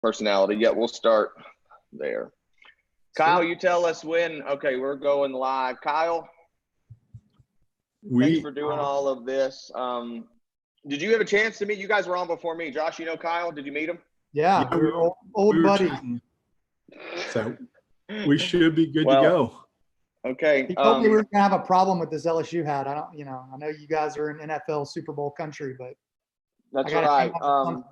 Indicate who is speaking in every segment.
Speaker 1: personality. Yeah, we'll start there. Kyle,
Speaker 2: Sweet.
Speaker 1: you tell us when. Okay, we're going live. Kyle, thanks for doing all of this. Did you have a chance to meet? You guys were on before me. Josh, you know Kyle? Did you meet him?
Speaker 2: Yeah,
Speaker 3: Yeah,
Speaker 2: we're old
Speaker 3: we were
Speaker 2: buddies.
Speaker 3: chatting, so we should be good to
Speaker 1: Well,
Speaker 3: go.
Speaker 1: Okay.
Speaker 2: He told me we were gonna have a problem with this LSU hat. I don't, I know you guys are in NFL Super Bowl country, but
Speaker 1: That's
Speaker 2: I gotta
Speaker 1: right.
Speaker 2: hang on to something.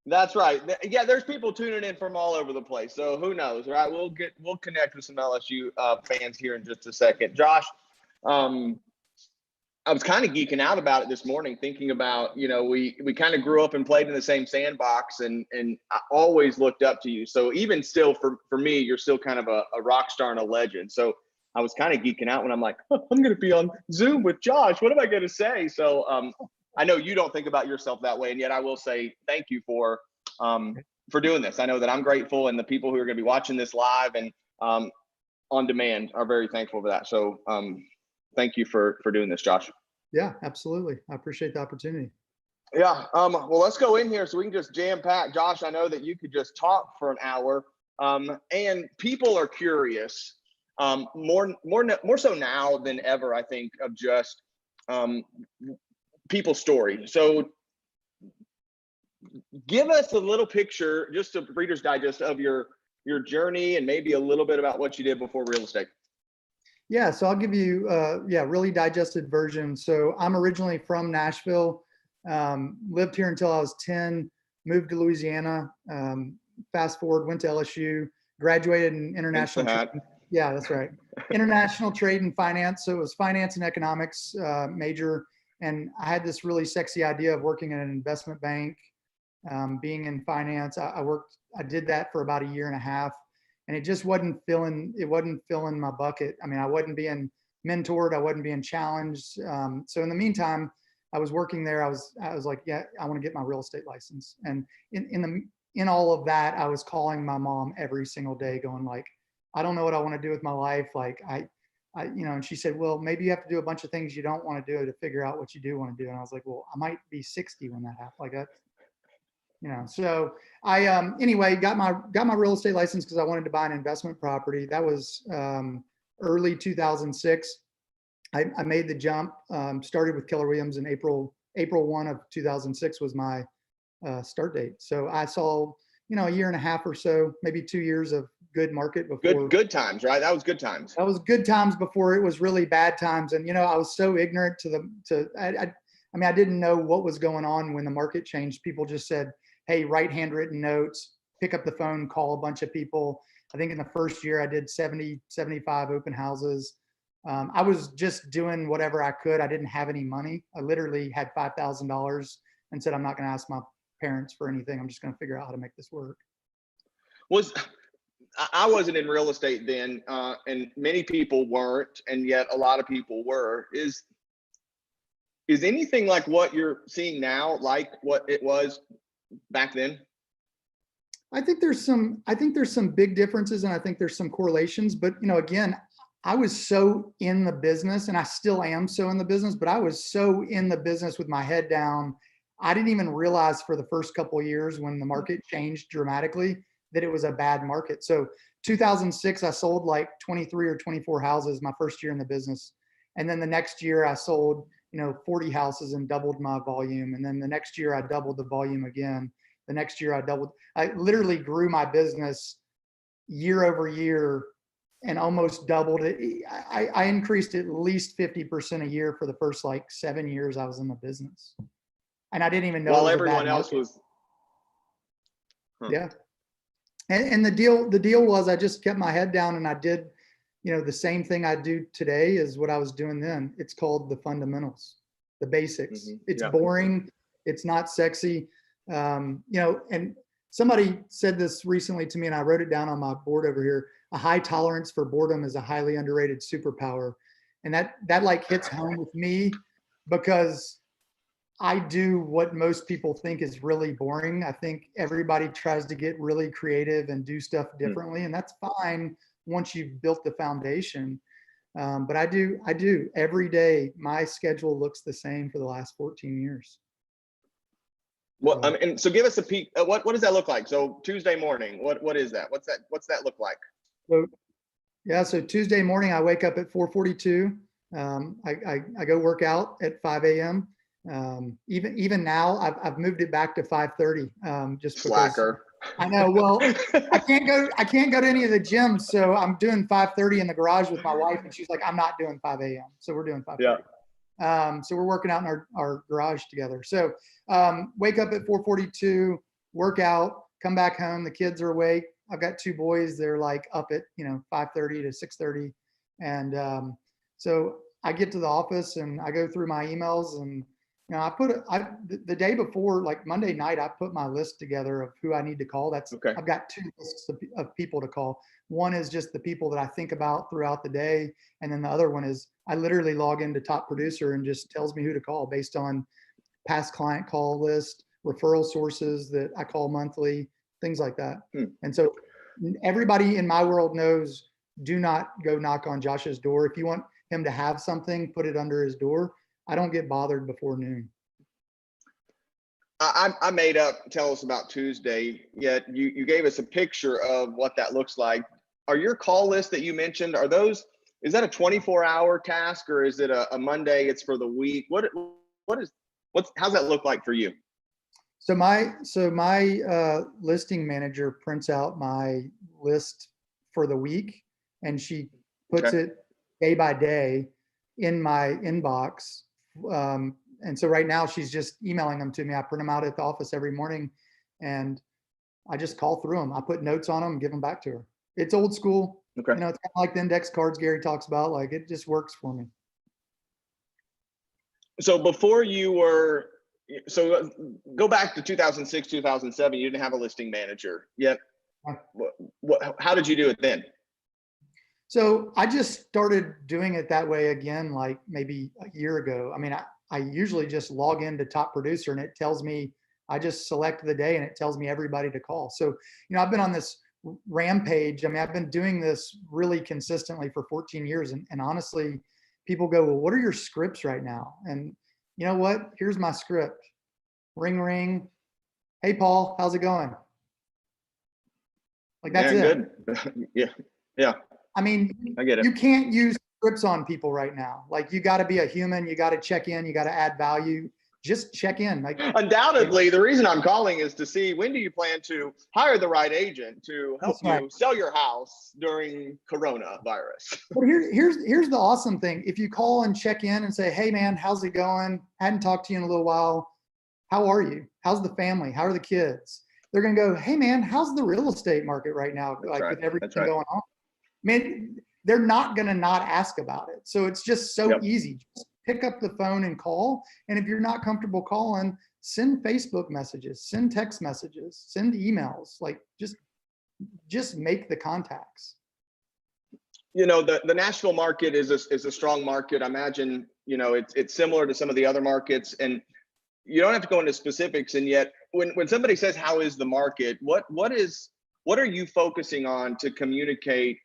Speaker 1: That's right. Yeah, there's people tuning in from all over the place. So who knows, right? We'll connect with some LSU fans here in just a second. Josh, I was kind of geeking out about it this morning, thinking about, we kind of grew up and played in the same sandbox, and I always looked up to you. So even still, for me, you're still kind of a rock star and a legend. So I was kind of geeking out when I'm like, oh, I'm going to be on Zoom with Josh. What am I going to say? So I know you don't think about yourself that way, and yet I will say thank you for doing this. I know that I'm grateful, and the people who are going to be watching this live and on demand are very thankful for that. So thank you for doing this, Josh.
Speaker 2: Yeah, absolutely. I appreciate the opportunity.
Speaker 1: Yeah. Well, let's go in here so we can just jam pack. Josh, I know that you could just talk for an hour, and people are curious, more so now than ever, I think, of just people's story. So give us a little picture, just a Reader's Digest of your journey, and maybe a little bit about what you did before real estate.
Speaker 2: Yeah, so I'll give you, really digested version. So I'm originally from Nashville, lived here until I was 10, moved to Louisiana, fast forward, went to LSU, graduated in international trade. Yeah, that's right. International trade and finance. So it was finance and economics major. And I had this really sexy idea of working in an investment bank, being in finance. I did that for about a year and a half. And it just wasn't filling my bucket. I mean, I wasn't being mentored. I wasn't being challenged. So in the meantime, I was working there. I was like, yeah, I want to get my real estate license. And in all of that, I was calling my mom every single day going like, I don't know what I want to do with my life. Like and she said, well, maybe you have to do a bunch of things you don't want to do to figure out what you do want to do. And I was like, well, I might be 60 when that happens. Like that. So I anyway got my real estate license because I wanted to buy an investment property. That was early 2006. I made the jump. Started with Keller Williams in April 1 of 2006 was my start date. So I saw a year and a half or so, maybe 2 years of good market before.
Speaker 1: Good times, right? That was good times.
Speaker 2: That was good times before it was really bad times. And I was so ignorant I didn't know what was going on when the market changed. People just said, hey, write handwritten notes, pick up the phone, call a bunch of people. I think in the first year I did 70, 75 open houses. I was just doing whatever I could. I didn't have any money. I literally had $5,000 and said, I'm not going to ask my parents for anything. I'm just going to figure out how to make this work.
Speaker 1: I wasn't in real estate then, and many people weren't, and yet a lot of people were. Is anything like what you're seeing now, like what it was back then?
Speaker 2: I think there's some big differences, and I think there's some correlations, but again, I was so in the business, and I still am so in the business, but I was so in the business with my head down. I didn't even realize for the first couple of years when the market changed dramatically that it was a bad market. So 2006, I sold like 23 or 24 houses my first year in the business. And then the next year I sold 40 houses and doubled my volume. And then the next year I doubled the volume again. The next year I literally grew my business year over year and almost doubled it. I increased at least 50% a year for the first like 7 years I was in the business. And I didn't even know.
Speaker 1: While everyone else was.
Speaker 2: Yeah. And the deal was I just kept my head down and I did the same thing I do today is what I was doing then. It's called the fundamentals, the basics. Mm-hmm. It's boring. It's not sexy. And somebody said this recently to me and I wrote it down on my board over here. A high tolerance for boredom is a highly underrated superpower. And that like hits home with me because I do what most people think is really boring. I think everybody tries to get really creative and do stuff differently. And that's fine once you've built the foundation. But I do every day. My schedule looks the same for the last 14 years.
Speaker 1: What and so give us a peek. What does that look like? So Tuesday morning, what is that? What's that look like?
Speaker 2: So, yeah, so Tuesday morning, I wake up at 4:42. I go work out at 5 a.m. Even now, I've moved it back to 5:30. Just because
Speaker 1: Slacker.
Speaker 2: I know. Well, I can't go to any of the gyms, so I'm doing 5:30 in the garage with my wife, and she's like, I'm not doing 5 a.m. So we're doing 5:30. So we're working out in our garage together. So wake up at 4:42, work out, come back home. The kids are awake. I've got two boys. They're like up at 5:30 to 6:30, and so I get to the office and I go through my emails, and the day before, like Monday night, I put my list together of who I need to call.
Speaker 1: Okay.
Speaker 2: I've got two lists of people to call. One is just the people that I think about throughout the day, and then the other one is I literally log into Top Producer and just tells me who to call based on past client call list, referral sources that I call monthly, things like that. And so everybody in my world knows, do not go knock on Josh's door. If you want him to have something, put it under his door. I don't get bothered before noon.
Speaker 1: I made up, tell us about Tuesday, yet you gave us a picture of what that looks like. Are your call lists that you mentioned, is that a 24-hour task, or is it a Monday, it's for the week? How's that look like for you?
Speaker 2: So my listing manager prints out my list for the week, and she puts it day by day in my inbox. And so right now she's just emailing them to me. I print them out at the office every morning, and I just call through them. I put notes on them and give them back to her. It's old school.
Speaker 1: Okay.
Speaker 2: It's kind of like the index cards Gary talks about. Like, it just works for me.
Speaker 1: So go back to 2006, 2007, you didn't have a listing manager yet. How did you do it then?
Speaker 2: So I just started doing it that way again, like maybe a year ago. I mean, I usually just log into Top Producer and it tells me, I just select the day and it tells me everybody to call. So, I've been on this rampage. I mean, I've been doing this really consistently for 14 years. And honestly, people go, well, what are your scripts right now? And you know what? Here's my script. Ring, ring. Hey, Paul, how's it going? Like, that's it.
Speaker 1: Good. Yeah.
Speaker 2: I mean,
Speaker 1: I get it.
Speaker 2: You can't use scripts on people right now. Like, you got to be a human. You got to check in. You got to add value. Just check in. Like,
Speaker 1: undoubtedly, the reason I'm calling is to see, when do you plan to hire the right agent to help you sell your house during coronavirus?
Speaker 2: But here's the awesome thing. If you call and check in and say, hey man, how's it going? Hadn't talked to you in a little while. How are you? How's the family? How are the kids? They're going to go, hey man, how's the real estate market right now? With everything going on. Man, they're not going to not ask about it. So it's just so easy. Just pick up the phone and call. And if you're not comfortable calling, send Facebook messages, send text messages, send emails. Like, just make the contacts.
Speaker 1: The Nashville market is a strong market. I imagine, it's similar to some of the other markets, and you don't have to go into specifics. And yet when somebody says, how is the market, what are you focusing on to communicate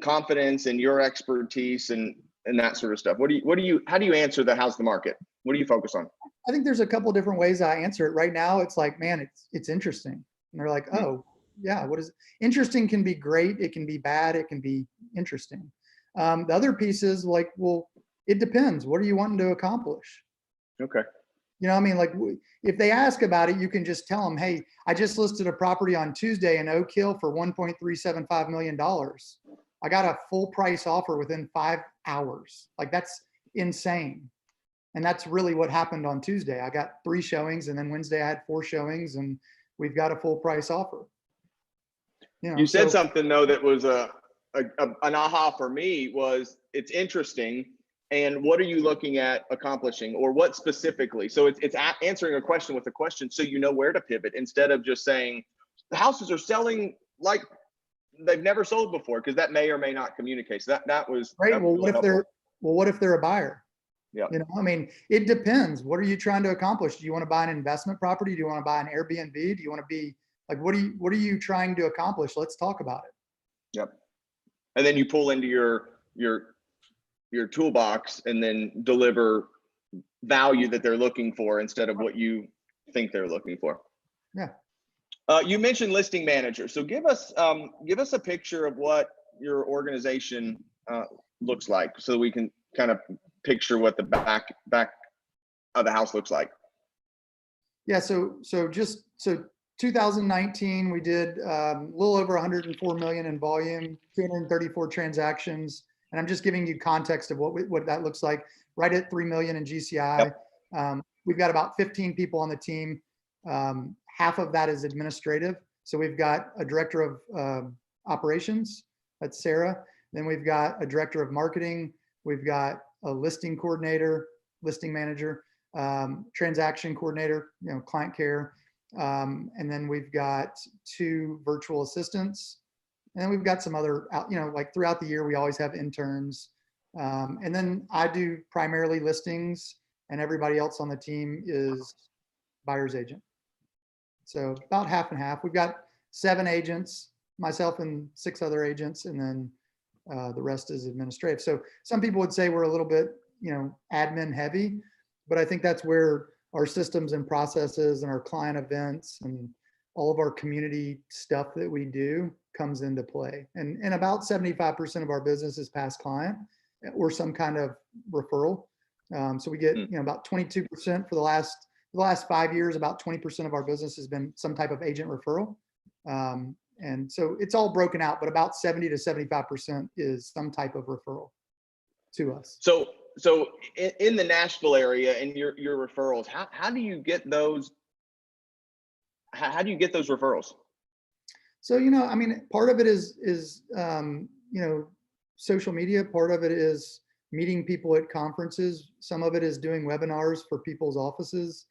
Speaker 1: confidence and your expertise and that sort of stuff? How do you answer the how's the market? What do you focus on?
Speaker 2: I think there's a couple different ways I answer it. Right now, it's like, man, it's interesting. And they're like, oh yeah, what is it? Interesting can be great. It can be bad. It can be interesting. The other piece is like, well, it depends. What are you wanting to accomplish?
Speaker 1: Okay.
Speaker 2: Like, if they ask about it, you can just tell them, hey, I just listed a property on Tuesday in Oak Hill for $1.375 million. I got a full price offer within 5 hours. Like, that's insane. And that's really what happened on Tuesday. I got 3 showings, and then Wednesday I had 4 showings, and we've got a full price offer.
Speaker 1: You said something though that was an aha for me. Was it's interesting, and what are you looking at accomplishing, or what specifically? So it's answering a question with a question, so you know where to pivot, instead of just saying the houses are selling like they've never sold before, because that may or may not communicate. So that was
Speaker 2: great. Well, what if they're a buyer?
Speaker 1: Yeah.
Speaker 2: It depends. What are you trying to accomplish? Do you want to buy an investment property? Do you want to buy an Airbnb? Do you want to be like, what are you trying to accomplish? Let's talk about it.
Speaker 1: Yep. And then you pull into your toolbox and then deliver value that they're looking for, instead of what you think they're looking for.
Speaker 2: Yeah.
Speaker 1: You mentioned listing manager. So give us a picture of what your organization looks like, so we can kind of picture what the back of the house looks like.
Speaker 2: Yeah. So 2019, we did a little over 104 million in volume, 234 transactions. And I'm just giving you context of what that looks like. Right at 3 million in GCI.
Speaker 1: Yep.
Speaker 2: We've got about 15 people on the team. Half of that is administrative. So we've got a director of operations, that's Sarah. Then we've got a director of marketing. We've got a listing coordinator, listing manager, transaction coordinator, client care. And then we've got 2 virtual assistants. And then we've got some other, like throughout the year, we always have interns. And then I do primarily listings, and everybody else on the team is buyer's agent. So about half and half. We've got 7 agents, myself and 6 other agents, and then the rest is administrative. So some people would say we're a little bit, admin heavy, but I think that's where our systems and processes and our client events and all of our community stuff that we do comes into play. And about 75% of our business is past client or some kind of referral. So we get, about 22% for the last 5 years, about 20% of our business has been some type of agent referral. And so it's all broken out, but about 70 to 75% is some type of referral to us.
Speaker 1: So in the Nashville area and your referrals, how do you get those? How do you get those referrals?
Speaker 2: So, part of it is social media. Part of it is meeting people at conferences. Some of it is doing webinars for people's offices.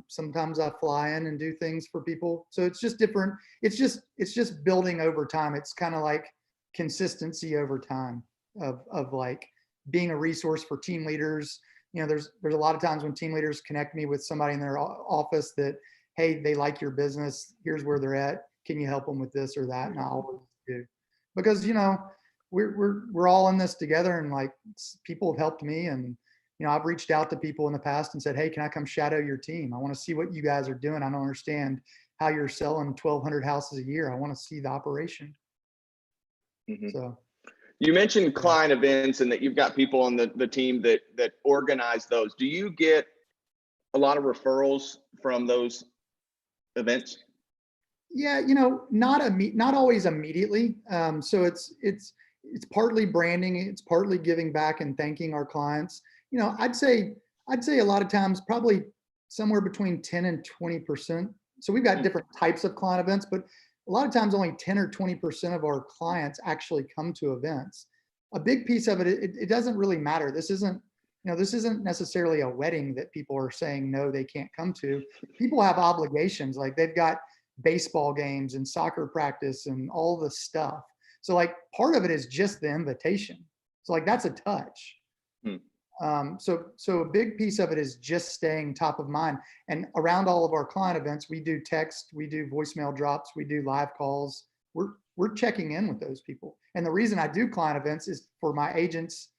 Speaker 2: Sometimes I fly in and do things for people. So it's just different. It's just building over time. It's kind of like consistency over time of like being a resource for team leaders. There's a lot of times when team leaders connect me with somebody in their office that, hey, they like your business. Here's where they're at. Can you help them with this or that? And I always do, because we're all in this together, and like people have helped me, and I've reached out to people in the past and said, hey, can I come shadow your team? I want to see what you guys are doing. I don't understand how you're selling 1,200 houses a year. I want to see the operation.
Speaker 1: Mm-hmm.
Speaker 2: So
Speaker 1: you mentioned client events and that you've got people on the team that organize those. Do you get a lot of referrals from those events?
Speaker 2: Yeah, not always immediately. So it's partly branding. It's partly giving back and thanking our clients. I'd say a lot of times, probably somewhere between 10 and 20%. So we've got different types of client events, but a lot of times only 10 or 20% of our clients actually come to events. A big piece of it, it doesn't really matter. This isn't necessarily a wedding that people are saying, no, they can't come to. People have obligations. Like they've got baseball games and soccer practice and all the stuff. So like part of it is just the invitation. So like that's a touch. So a big piece of it is just staying top of mind. And around all of our client events, we do text, we do voicemail drops, we do live calls. We're checking in with those people. And the reason I do client events is for my agents,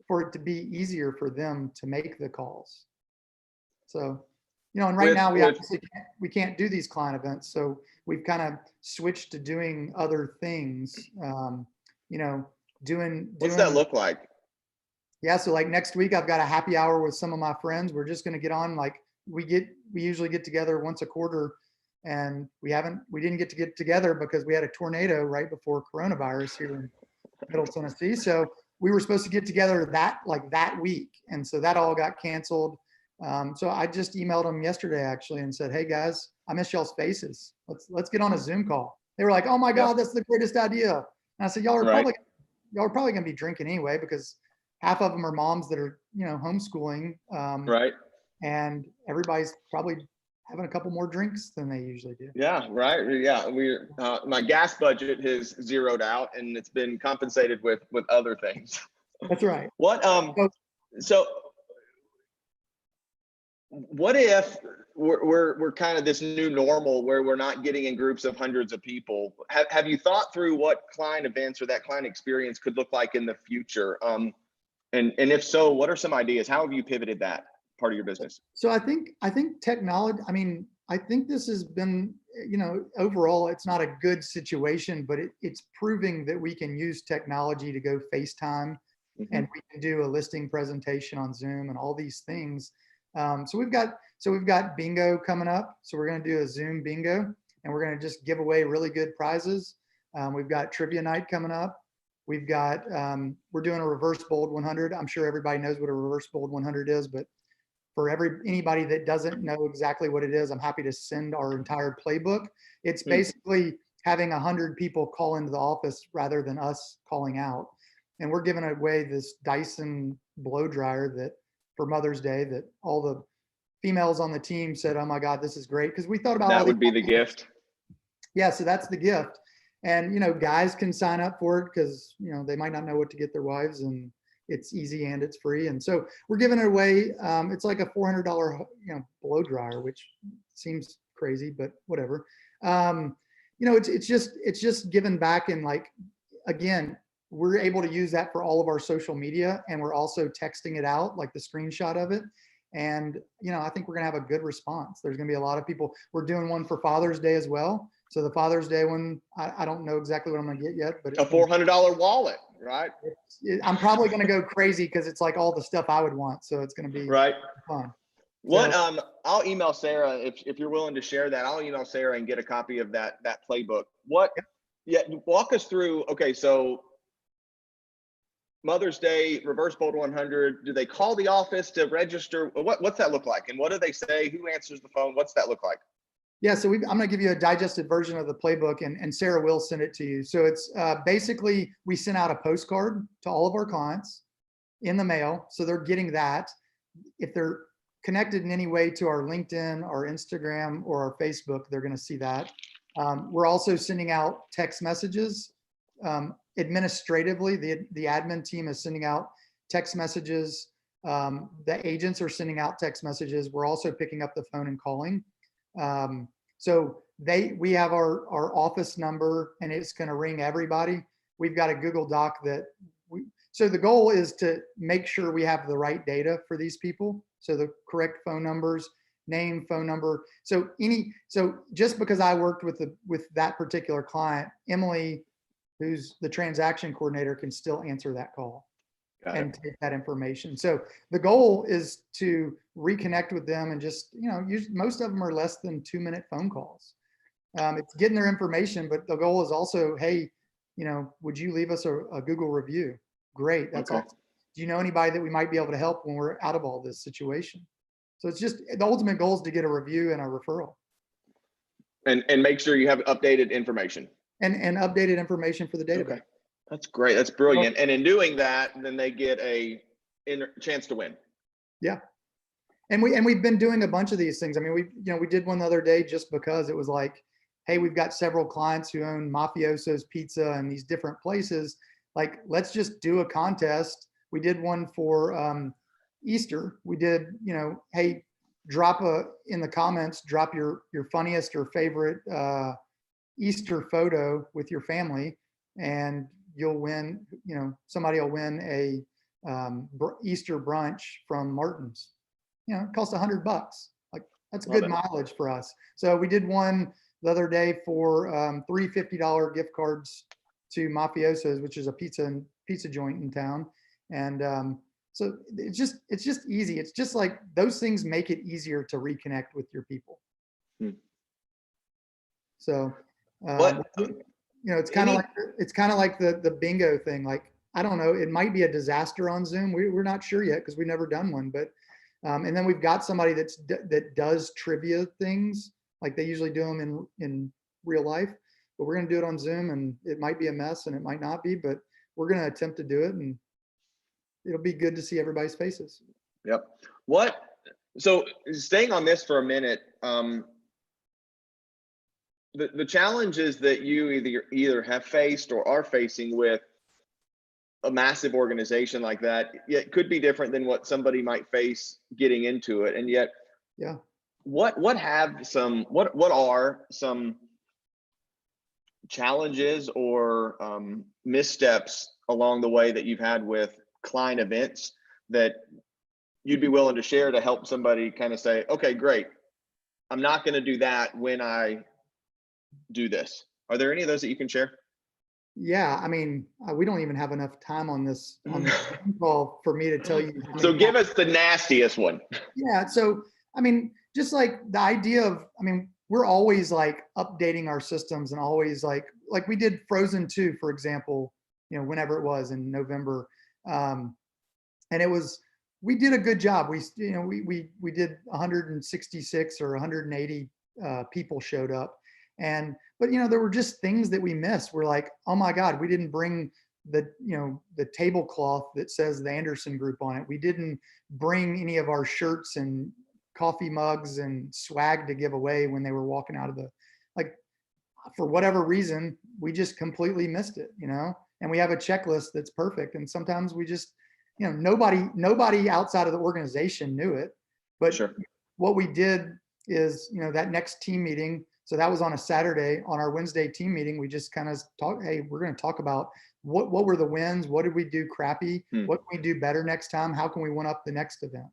Speaker 2: for it to be easier for them to make the calls. So, and right now we can't do these client events. So we've kind of switched to doing other things,
Speaker 1: What's that look like?
Speaker 2: Yeah. So like next week, I've got a happy hour with some of my friends. We're just going to get on. Like we usually get together once a quarter, and we didn't get together because we had a tornado right before coronavirus here in Middle Tennessee. So we were supposed to get together that week. And so that all got canceled. So I just emailed them yesterday actually and said, hey guys, I miss y'all's faces. Let's get on a Zoom call. They were like, oh my God, that's the greatest idea. And I said, y'all are probably going to be drinking anyway, because half of them are moms that are, homeschooling.
Speaker 1: Right.
Speaker 2: And everybody's probably having a couple more drinks than they usually do.
Speaker 1: Yeah. Right. Yeah. My gas budget has zeroed out, and it's been compensated with other things.
Speaker 2: That's right.
Speaker 1: So what if we're kind of this new normal where we're not getting in groups of hundreds of people? Have you thought through what client events or that client experience could look like in the future? And if so, what are some ideas? How have you pivoted that? part of your business?
Speaker 2: So I think technology, I mean, I think this has been, overall, it's not a good situation, but it's proving that we can use technology to go FaceTime,
Speaker 1: Mhm.
Speaker 2: and we can do a listing presentation on Zoom and all these things. So we've got bingo coming up. So we're going to do a Zoom bingo, and we're going to just give away really good prizes. We've got trivia night coming up. We've got, we're doing a reverse bold 100. I'm sure everybody knows what a reverse bold 100 is, but for anybody that doesn't know exactly what it is, I'm happy to send our entire playbook. It's basically having 100 people call into the office rather than us calling out. And we're giving away this Dyson blow dryer that for Mother's Day that all the females on the team said, "Oh my God, this is great." Because we thought about all
Speaker 1: That would
Speaker 2: these
Speaker 1: be the gift.
Speaker 2: Yeah, so that's the gift. And guys can sign up for it because they might not know what to get their wives, and it's easy and it's free. And so we're giving it away. It's like a $400 blow dryer, which seems crazy, but whatever. It's just giving back, and like, again, we're able to use that for all of our social media, and we're also texting it out, like the screenshot of it. And I think we're gonna have a good response. There's gonna be a lot of people. We're doing one for Father's Day as well. So the Father's Day one, I don't know exactly what I'm gonna get yet, but
Speaker 1: A $400 wallet, right?
Speaker 2: I'm probably gonna go crazy because it's like all the stuff I would want. So it's gonna be
Speaker 1: Right.
Speaker 2: fun.
Speaker 1: What
Speaker 2: So,
Speaker 1: I'll email Sarah if you're willing to share that. I'll email Sarah and get a copy of that playbook. Yeah, walk us through. Okay, so Mother's Day, reverse bold 100. Do they call the office to register? What's that look like? And what do they say? Who answers the phone? What's that look like?
Speaker 2: yeah, so I'm going to give you a digested version of the playbook, and Sarah will send it to you. So it's basically, we sent out a postcard to all of our clients in the mail. So they're getting that. If they're connected in any way to our LinkedIn, our Instagram, or our Facebook, they're going to see that. We're also sending out text messages. Administratively, the admin team is sending out text messages. The agents are sending out text messages. We're also picking up the phone and calling. So we have our office number, and it's going to ring everybody. We've got a Google Doc so the goal is to make sure we have the right data for these people. So the correct phone numbers, name, phone number. So just because I worked with that particular client, Emily, who's the transaction coordinator, can still answer that call and take that information. So the goal is to reconnect with them and just, most of them are less than 2-minute phone calls. It's getting their information, but the goal is also, hey, would you leave us a Google review? Great. That's
Speaker 1: Okay.
Speaker 2: awesome. Do you know anybody that we might be able to help when we're out of all this situation? So it's just, the ultimate goal is to get a review and a referral.
Speaker 1: And make sure you have updated information.
Speaker 2: And updated information for the database.
Speaker 1: Okay. That's great. That's brilliant. And in doing that, then they get a chance to win.
Speaker 2: Yeah. And we've been doing a bunch of these things. I mean, we did one the other day just because it was like, hey, we've got several clients who own Mafioso's Pizza and these different places. Like, let's just do a contest. We did one for Easter. We did, hey, in the comments, drop your funniest or favorite Easter photo with your family, and you'll win, somebody will win a Easter brunch from Martin's. It costs $100. Like, that's good mileage for us. So we did one the other day for 3 $50 gift cards to Mafioso's, which is a pizza joint in town. And so it's just easy. It's just like those things make it easier to reconnect with your people. So it's kind of like the bingo thing. Like, I don't know, it might be a disaster on Zoom. We're not sure yet because we've never done one, but and then we've got somebody that does trivia things, like they usually do them in real life, but we're going to do it on Zoom, and it might be a mess and it might not be, but we're going to attempt to do it, and it'll be good to see everybody's faces.
Speaker 1: Yep. So staying on this for a minute, the challenges that you either have faced or are facing with a massive organization like that, it could be different than what somebody might face getting into it. And yet,
Speaker 2: yeah,
Speaker 1: what are some challenges or missteps along the way that you've had with client events that you'd be willing to share to help somebody kind of say, okay, great. I'm not going to do that when I do this. Are there any of those that you can share?
Speaker 2: Yeah, I mean, we don't even have enough time on this Zoom call for me to tell you how
Speaker 1: So
Speaker 2: many
Speaker 1: give us the nastiest one.
Speaker 2: Yeah. So, I mean, just like the idea of, I mean, we're always like updating our systems and always like we did Frozen 2, for example, you know, whenever it was in November. And it was, we did a good job. We did 166 or 180 people showed up. But you know, there were just things that we missed. We're like, oh my God, we didn't bring the tablecloth that says the Anderson Group on it. We didn't bring any of our shirts and coffee mugs and swag to give away when they were walking out of like, for whatever reason, we just completely missed it, you know? And we have a checklist that's perfect. And sometimes we just, you know, nobody outside of the organization knew it. But
Speaker 1: Sure.
Speaker 2: what we did is, you know, that next team meeting, so that was on a Saturday. On our Wednesday team meeting, we just kind of talk, hey, we're going to talk about what were the wins, what did we do crappy, what can we do better next time, how can we one up the next event.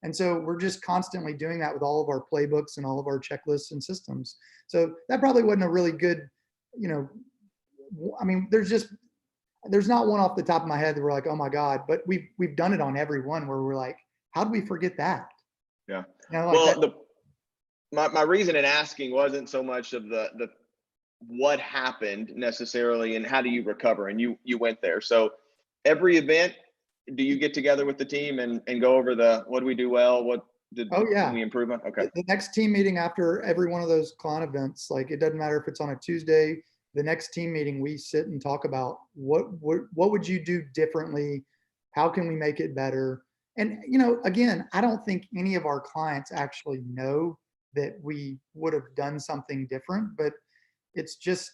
Speaker 2: And so we're just constantly doing that with all of our playbooks and all of our checklists and systems. So that probably wasn't a really good, you know, I mean, there's not one off the top of my head that we're like, oh my God, but we've done it on every one where we're like, how do we forget that?
Speaker 1: Yeah.
Speaker 2: You know, like
Speaker 1: Well,
Speaker 2: that,
Speaker 1: my reason in asking wasn't so much of the what happened necessarily and how do you recover, and you went there. So every event, do you get together with the team and go over the what do we do well, what
Speaker 2: oh yeah,
Speaker 1: can we improve on? Okay.
Speaker 2: the next team meeting after every one of those Klon events, like it doesn't matter if it's on a Tuesday, the next team meeting, we sit and talk about what would you do differently? How can we make it better? And, you know, again, I don't think any of our clients actually know that we would have done something different, but it's just,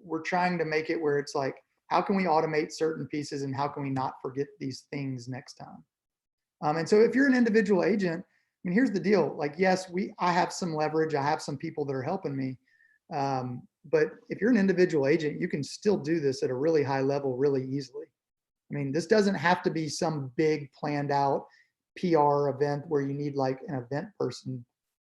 Speaker 2: we're trying to make it where it's like, how can we automate certain pieces and how can we not forget these things next time? And so if you're an individual agent, I mean, here's the deal. Like, yes, I have some leverage. I have some people that are helping me. But if you're an individual agent, you can still do this at a really high level really easily. I mean, this doesn't have to be some big planned out PR event where you need like an event person,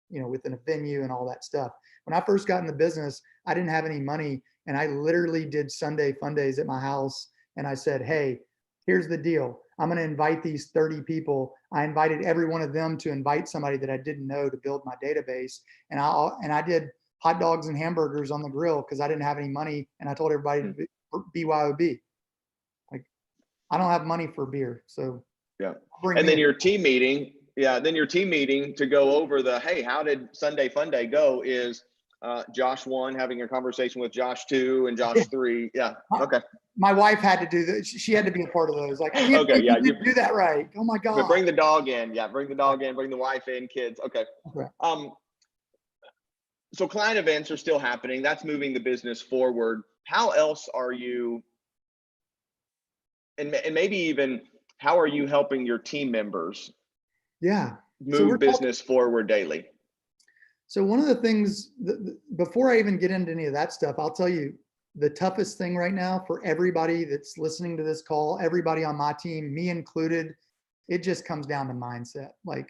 Speaker 2: you know, within a venue and all that stuff. When I first got in the business, I didn't have any money and I literally did Sunday fun days at my house. And I said, hey, here's the deal. I'm going to invite these 30 people. I invited every one of them to invite somebody that I didn't know to build my database. And I did hot dogs and hamburgers on the grill because I didn't have any money. And I told everybody to BYOB. Like, I don't have money for beer. So
Speaker 1: yeah. And then your team meeting, to go over the, hey, how did Sunday Fun Day go is Josh 1 having a conversation with Josh 2 and Josh 3. Yeah. Okay.
Speaker 2: My wife had to do that. She had to be a part of those. Like, I can't
Speaker 1: okay, yeah,
Speaker 2: you do that right. Oh my God.
Speaker 1: Bring the dog in. Yeah, bring the dog in, bring the wife in, kids. Okay. So client events are still happening. That's moving the business forward. How else are you, and maybe even how are you helping your team members move business forward daily?
Speaker 2: So one of the things, before I even get into any of that stuff, I'll tell you the toughest thing right now for everybody that's listening to this call, everybody on my team, me included, it just comes down to mindset. Like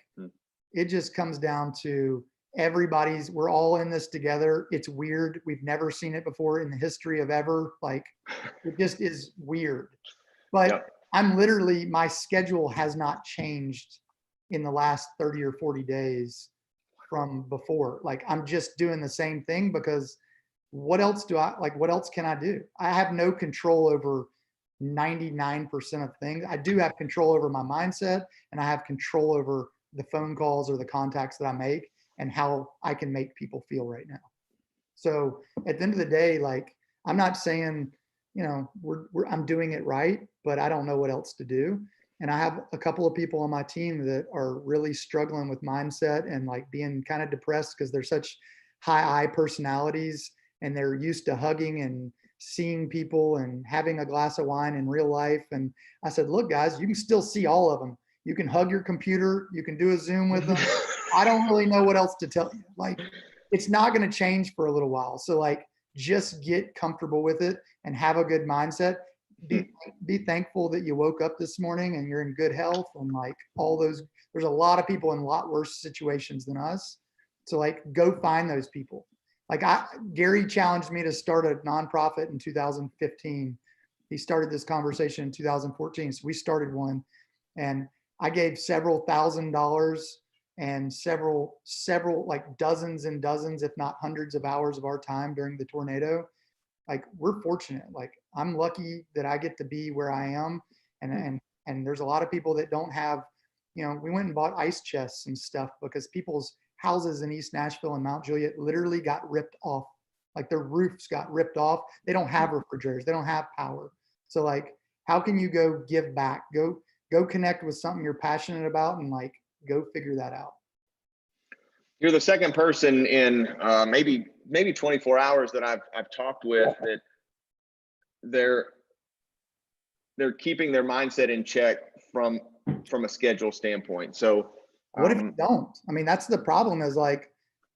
Speaker 2: it just comes down to we're all in this together. It's weird. We've never seen it before in the history of ever. Like it just is weird. But I'm literally, my schedule has not changed in the last 30 or 40 days from before. Like I'm just doing the same thing because what else can I do? I have no control over 99% of things. I do have control over my mindset and I have control over the phone calls or the contacts that I make and how I can make people feel right now. So at the end of the day, like I'm not saying, you know, I'm doing it right, but I don't know what else to do. And I have a couple of people on my team that are really struggling with mindset and like being kind of depressed because they're such high I personalities and they're used to hugging and seeing people and having a glass of wine in real life. And I said, look, guys, you can still see all of them. You can hug your computer. You can do a Zoom with them. I don't really know what else to tell you. Like, it's not going to change for a little while. So like, just get comfortable with it and have a good mindset. Be thankful that you woke up this morning and you're in good health and like all those there's a lot of people in a lot worse situations than us. So like, go find those people. Like Gary challenged me to start a nonprofit in 2015. He started this conversation in 2014. So we started one, and I gave several $1,000s and several like dozens and dozens, if not hundreds of hours of our time during the tornado. Like, we're fortunate. Like, I'm lucky that I get to be where I am. And there's a lot of people that don't have, we went and bought ice chests and stuff because people's houses in East Nashville and Mount Juliet literally got ripped off. Like, their roofs got ripped off. They don't have refrigerators. They don't have power. So like, how can you go give back? Go connect with something you're passionate about and like, go figure that out.
Speaker 1: You're the second person in maybe 24 hours that I've talked with that they're keeping their mindset in check from a schedule standpoint. So
Speaker 2: what if you don't? I mean, that's the problem, is like,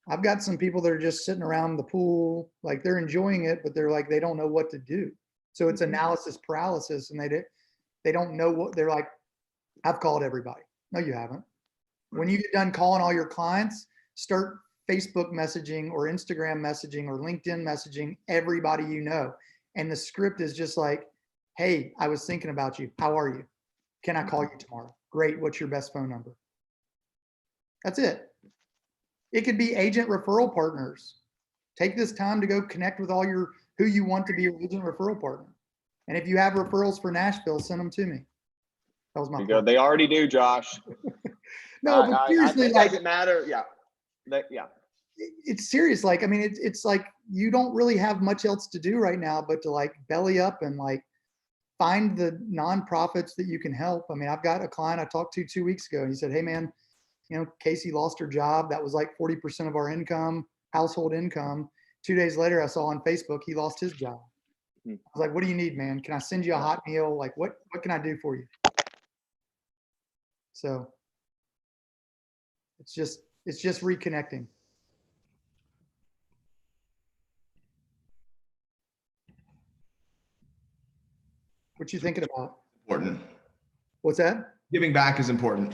Speaker 2: I've got some people that are just sitting around the pool, like they're enjoying it, but they're like, they don't know what to do. So it's analysis paralysis, and they don't know what they're like. I've called everybody. No, you haven't. When you get done calling all your clients, start Facebook messaging or Instagram messaging or LinkedIn messaging everybody you know. And the script is just like, hey, I was thinking about you. How are you? Can I call you tomorrow? Great. What's your best phone number? That's it. It could be agent referral partners. Take this time to go connect with all who you want to be your agent referral partner. And if you have referrals for Nashville, send them to me. That was my point.
Speaker 1: They already do, Josh.
Speaker 2: No, but seriously,
Speaker 1: it doesn't matter. Yeah. Yeah.
Speaker 2: It's serious. Like, I mean, it's like, you don't really have much else to do right now, but to like belly up and like find the nonprofits that you can help. I mean, I've got a client I talked to 2 weeks ago. He said, hey man, Casey lost her job. That was like 40% of our income, household income. 2 days later, I saw on Facebook, he lost his job. I was like, what do you need, man? Can I send you a hot meal? Like, what can I do for you? So it's just reconnecting. What you thinking about?
Speaker 4: Important.
Speaker 2: What's that?
Speaker 4: Giving back is important.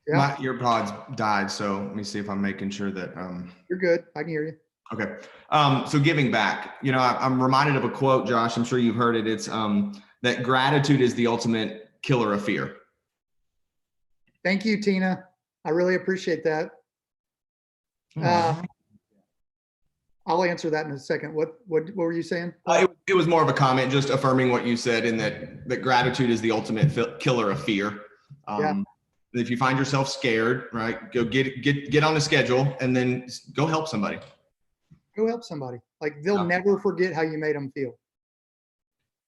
Speaker 2: Yeah.
Speaker 4: My earpods died, so let me see if I'm making sure that
Speaker 2: You're good. I can hear you.
Speaker 4: Okay. So giving back, I'm reminded of a quote, Josh. I'm sure you've heard it. It's that gratitude is the ultimate killer of fear.
Speaker 2: Thank you, Tina. I really appreciate that. I'll answer that in a second. What were you saying?
Speaker 4: It was more of a comment, just affirming what you said, in that gratitude is the ultimate killer of fear.
Speaker 2: Yeah.
Speaker 4: If you find yourself scared, right, go get on a schedule and then go help somebody.
Speaker 2: Go help somebody. Like, they'll never forget how you made them feel.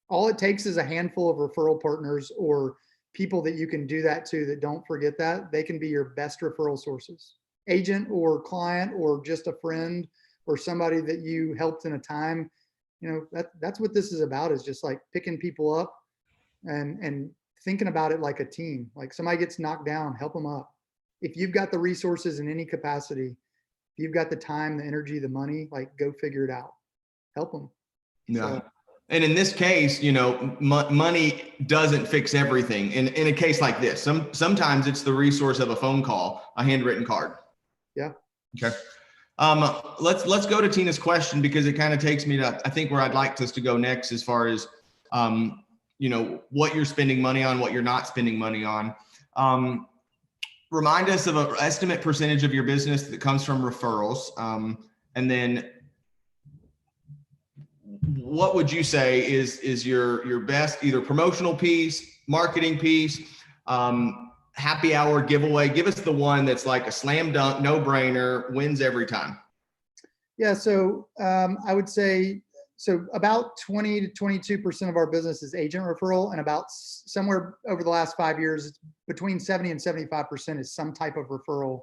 Speaker 2: All it takes is a handful of referral partners or people that you can do that to that don't forget that. They can be your best referral sources. Agent or client or just a friend or somebody that you helped in a time. That's what this is about, is just like picking people up and thinking about it like a team. Like, somebody gets knocked down, help them up. If you've got the resources in any capacity, if you've got the time, the energy, the money, like, go figure it out. Help them.
Speaker 4: Yeah.
Speaker 2: So,
Speaker 4: and in this case, money doesn't fix everything. In a case like this, sometimes it's the resource of a phone call, a handwritten card.
Speaker 2: Yeah.
Speaker 4: Okay. Let's go to Tina's question, because it kind of takes me to, I think, where I'd like us to go next, as far as, what you're spending money on, what you're not spending money on. Remind us of an estimate percentage of your business that comes from referrals. And then what would you say is your best either promotional piece, marketing piece, happy hour giveaway? Give us the one that's like a slam dunk, no brainer, wins every time.
Speaker 2: Yeah. So I would say, about 20 to 22% of our business is agent referral, and about somewhere over the last 5 years, it's between 70 and 75% is some type of referral,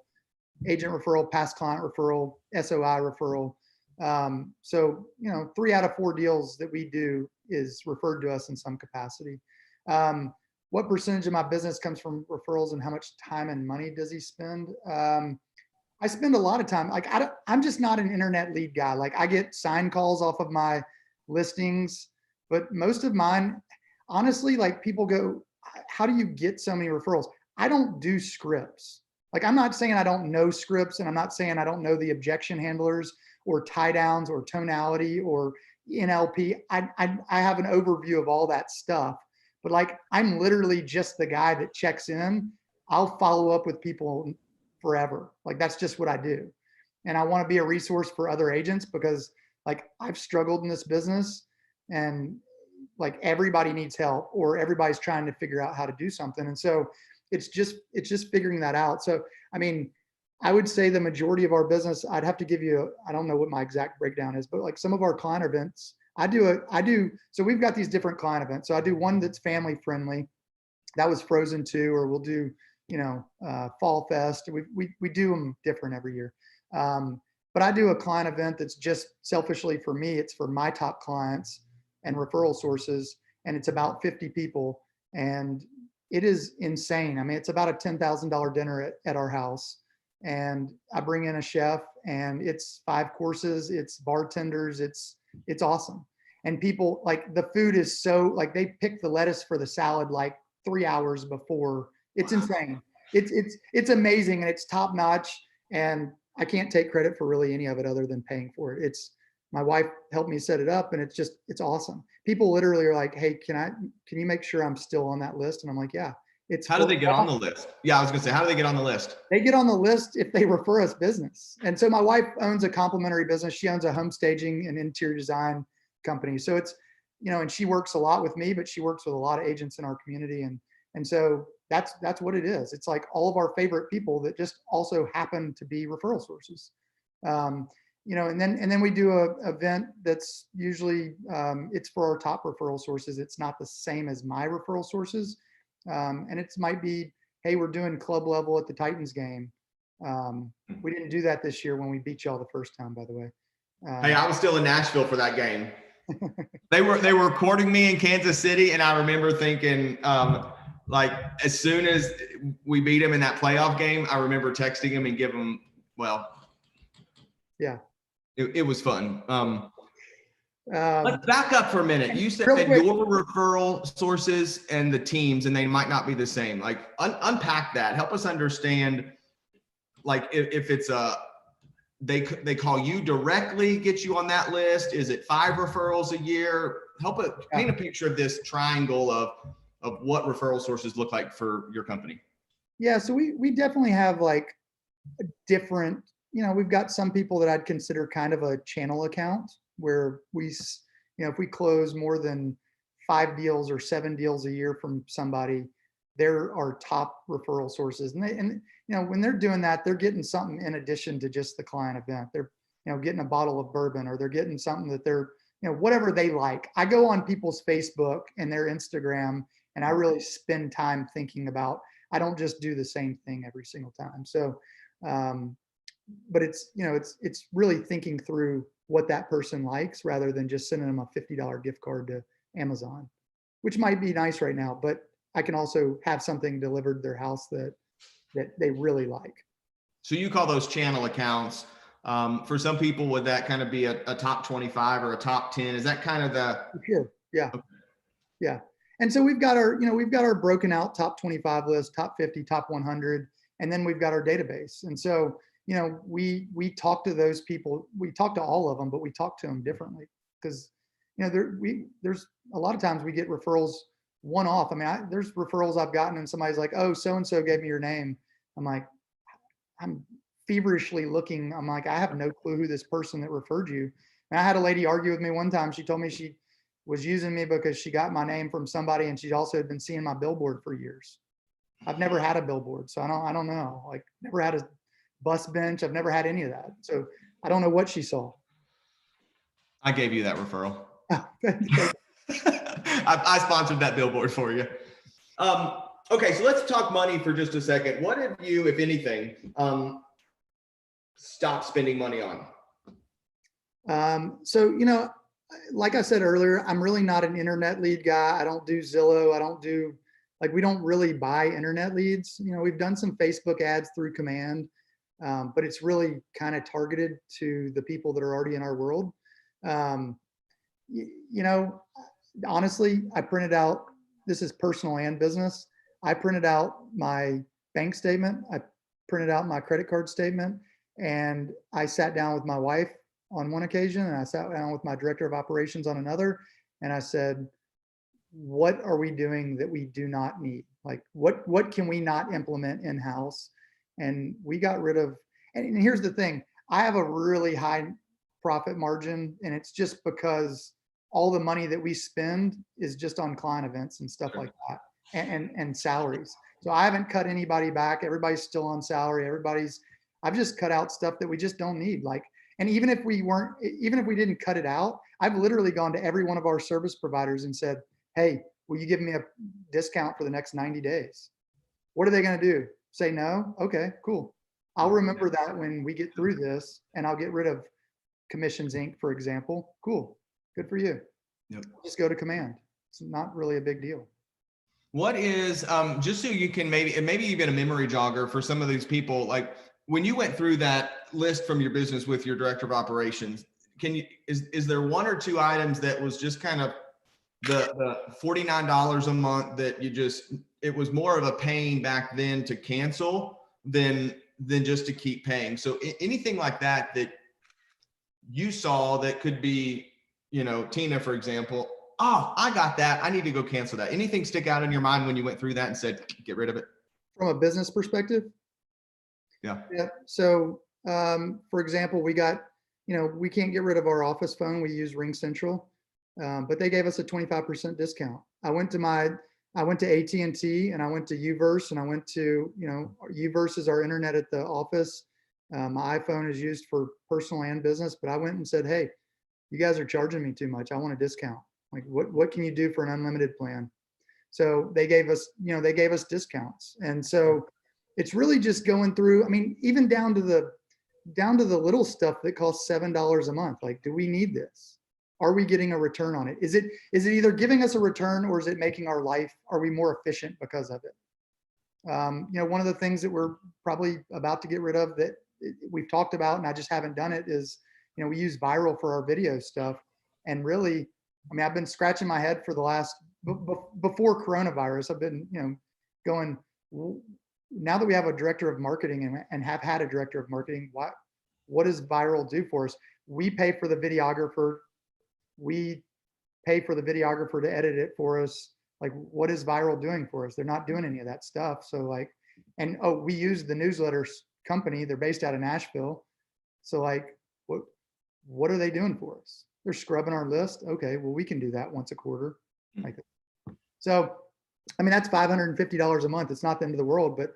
Speaker 2: agent referral, past client referral, SOI referral. So 3 out of 4 deals that we do is referred to us in some capacity. What percentage of my business comes from referrals, and how much time and money does he spend? I spend a lot of time. Like, I'm just not an internet lead guy. Like, I get sign calls off of my listings, but most of mine, honestly, like, people go, how do you get so many referrals? I don't do scripts. Like, I'm not saying I don't know scripts, and I'm not saying I don't know the objection handlers or tie downs or tonality or NLP. I have an overview of all that stuff, but like, I'm literally just the guy that checks in. I'll follow up with people forever. Like, that's just what I do. And I want to be a resource for other agents because like, I've struggled in this business, and like, everybody needs help or everybody's trying to figure out how to do something. And so it's just figuring that out. So, I mean, I would say the majority of our business, I'd have to give you, I don't know what my exact breakdown is, but like some of our client events, so we've got these different client events. So I do one that's family friendly. That was Frozen 2, or we'll do, Fall Fest. We do them different every year. But I do a client event that's just selfishly for me. It's for my top clients and referral sources, and it's about 50 people, and it is insane. I mean, it's about a $10,000 dinner at our house, and I bring in a chef, and it's 5 courses, it's bartenders, it's awesome. And people, like, the food is so, like, they pick the lettuce for the salad like 3 hours before. It's insane. It's amazing, and it's top notch, and I can't take credit for really any of it other than paying for it. It's my wife helped me set it up, and it's awesome. People literally are like, "Hey, can you make sure I'm still on that list?" And I'm like, "Yeah."
Speaker 4: How do they get on the list? Yeah, I was gonna say, how do they get on the list?
Speaker 2: They get on the list if they refer us business. And so my wife owns a complementary business. She owns a home staging and interior design company. So it's, and she works a lot with me, but she works with a lot of agents in our community. And so that's what it is. It's like all of our favorite people that just also happen to be referral sources. And then we do a event that's usually, it's for our top referral sources. It's not the same as my referral sources. And it might be, hey, we're doing club level at the Titans game. We didn't do that this year when we beat y'all the first time, by the way.
Speaker 4: Hey, I was still in Nashville for that game. They were recording me in Kansas City, and I remember thinking, like, as soon as we beat him in that playoff game, I remember texting him and giving him, well,
Speaker 2: yeah,
Speaker 4: it was fun. Let's back up for a minute. You said that
Speaker 2: quick,
Speaker 4: your referral sources and the teams, and they might not be the same. Like, unpack that. Help us understand, like, if it's they call you directly, get you on that list. Is it 5 referrals a year? Help it paint a picture of this triangle of what referral sources look like for your company.
Speaker 2: Yeah, so we definitely have like a different, we've got some people that I'd consider kind of a channel account where we, if we close more than 5 deals or 7 deals a year from somebody, they're our top referral sources. And when they're doing that, they're getting something in addition to just the client event. They're, getting a bottle of bourbon, or they're getting something that they're, whatever they like. I go on people's Facebook and their Instagram, and I really spend time thinking about, I don't just do the same thing every single time. So, but it's, it's really thinking through what that person likes rather than just sending them a $50 gift card to Amazon, which might be nice right now, but I can also have something delivered to their house that they really like.
Speaker 4: So you call those channel accounts. For some people, would that kind of be a top 25 or a top 10? Is that kind of the?
Speaker 2: Sure. Yeah. Okay. Yeah. And so we've got our broken out top 25 list, top 50, top 100, and then we've got our database. And so, we talk to those people. We talk to all of them, but we talk to them differently because, there's a lot of times we get referrals one-off. I mean, there's referrals I've gotten and somebody's like, "Oh, so-and-so gave me your name." I'm like, I'm feverishly looking. I'm like, I have no clue who this person that referred you. And I had a lady argue with me one time. She told me she was using me because she got my name from somebody, and she also had been seeing my billboard for years. I've never had a billboard, so I don't know. Like, never had a bus bench. I've never had any of that. So I don't know what she saw.
Speaker 4: I gave you that referral. I sponsored that billboard for you. Okay, so let's talk money for just a second. What have you, if anything, stopped spending money on?
Speaker 2: So, like I said earlier, I'm really not an internet lead guy. I don't do Zillow. I don't do, like, we don't really buy internet leads. We've done some Facebook ads through Command, but it's really kind of targeted to the people that are already in our world. Honestly, I printed out, this is personal and business. I printed out my bank statement. I printed out my credit card statement, and I sat down with my wife on one occasion, and I sat down with my director of operations on another, and I said, what are we doing that we do not need? Like, what can we not implement in-house? And we got rid of, and here's the thing, I have a really high profit margin, and it's just because all the money that we spend is just on client events and stuff like that, and salaries. So I haven't cut anybody back. Everybody's still on salary. I've just cut out stuff that we just don't need. Like, and even if we didn't cut it out, I've literally gone to every one of our service providers and said, hey, will you give me a discount for the next 90 days? What are they going to do? Say no? Okay, cool. I'll remember that when we get through this, and I'll get rid of Commissions Inc., for example. Cool. Good for you.
Speaker 4: Yep.
Speaker 2: Just go to command. It's not really a big deal.
Speaker 4: What is, just so you can maybe even a memory jogger for some of these people, like when you went through that list from your business with your director of operations, is there one or two items that was just kind of the $49 a month that it was more of a pain back then to cancel than just to keep paying? So anything like that you saw that could be, Tina, for example, oh, I got that, I need to go cancel that. Anything stick out in your mind when you went through that and said, get rid of it?
Speaker 2: From a business perspective?
Speaker 4: Yeah.
Speaker 2: So, for example, we got, we can't get rid of our office phone. We use Ring Central, but they gave us a 25% discount. I went to AT&T, and I went to Uverse, and I went to, Uverse is our internet at the office. My iPhone is used for personal and business, but I went and said, hey, you guys are charging me too much. I want a discount. Like, what can you do for an unlimited plan? So they gave us, discounts. And so it's really just going through, I mean, even down to the little stuff that costs $7 a month. Like, do we need this? Are we getting a return on it? Is it either giving us a return, or is it making our life, are we more efficient because of it? One of the things that we're probably about to get rid of that we've talked about, and I just haven't done it, is, we use Viral for our video stuff. And really, I mean, I've been scratching my head for the last, before coronavirus, I've been, going, now that we have a director of marketing and have had a director of marketing, what does Viral do for us? We pay for the videographer. We pay for the videographer to edit it for us. Like, what is Viral doing for us? They're not doing any of that stuff. So like, and we use the newsletters company. They're based out of Nashville. So like, what are they doing for us? They're scrubbing our list. Okay, well, we can do that once a quarter. Like, so, I mean, that's $550 a month. It's not the end of the world, but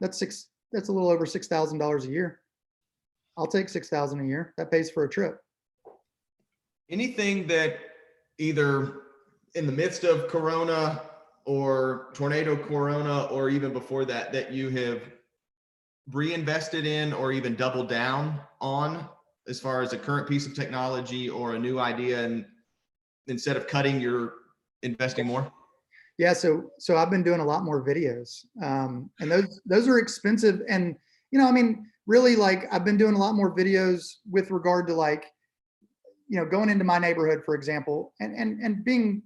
Speaker 2: that's a little over $6,000 a year. I'll take $6,000 a year. That pays for a trip.
Speaker 4: Anything that either in the midst of Corona or tornado Corona, or even before that you have reinvested in or even doubled down on, as far as a current piece of technology or a new idea, and instead of cutting, you're investing more?
Speaker 2: Yeah, so I've been doing a lot more videos, and those are expensive. And I mean, really, like, I've been doing a lot more videos with regard to, like, going into my neighborhood, for example, and being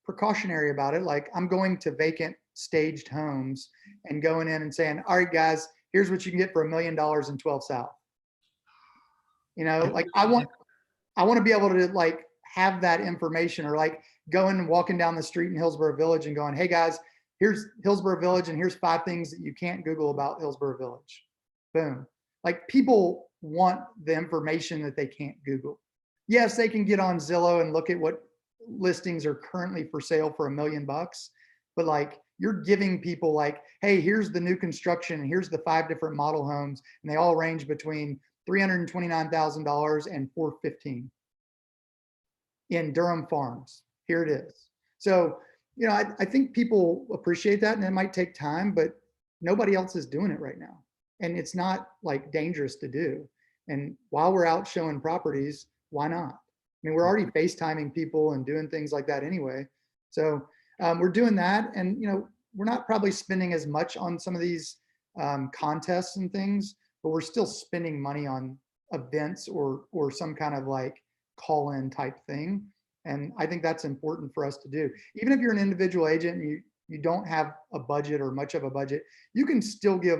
Speaker 2: precautionary about it. Like, I'm going to vacant staged homes and going in and saying, all right, guys, here's what you can get for $1 million in 12 South. Like, I want to be able to, like, have that information, or like going and walking down the street in Hillsborough Village and going, hey guys, here's Hillsborough Village, and here's 5 things that you can't Google about Hillsborough Village. Boom. Like, people want the information that they can't Google. Yes, they can get on Zillow and look at what listings are currently for sale for $1 million, but like, you're giving people, like, hey, here's the new construction, and here's the 5 different model homes, and they all range between $329,000 and $415,000 in Durham Farms. Here it is. So, I think people appreciate that, and it might take time, but nobody else is doing it right now. And it's not, like, dangerous to do. And while we're out showing properties, why not? I mean, we're already FaceTiming people and doing things like that anyway. So we're doing that. And, we're not probably spending as much on some of these contests and things, but we're still spending money on events or some kind of, like, call-in type thing. And I think that's important for us to do. Even if you're an individual agent and you don't have a budget or much of a budget, you can still give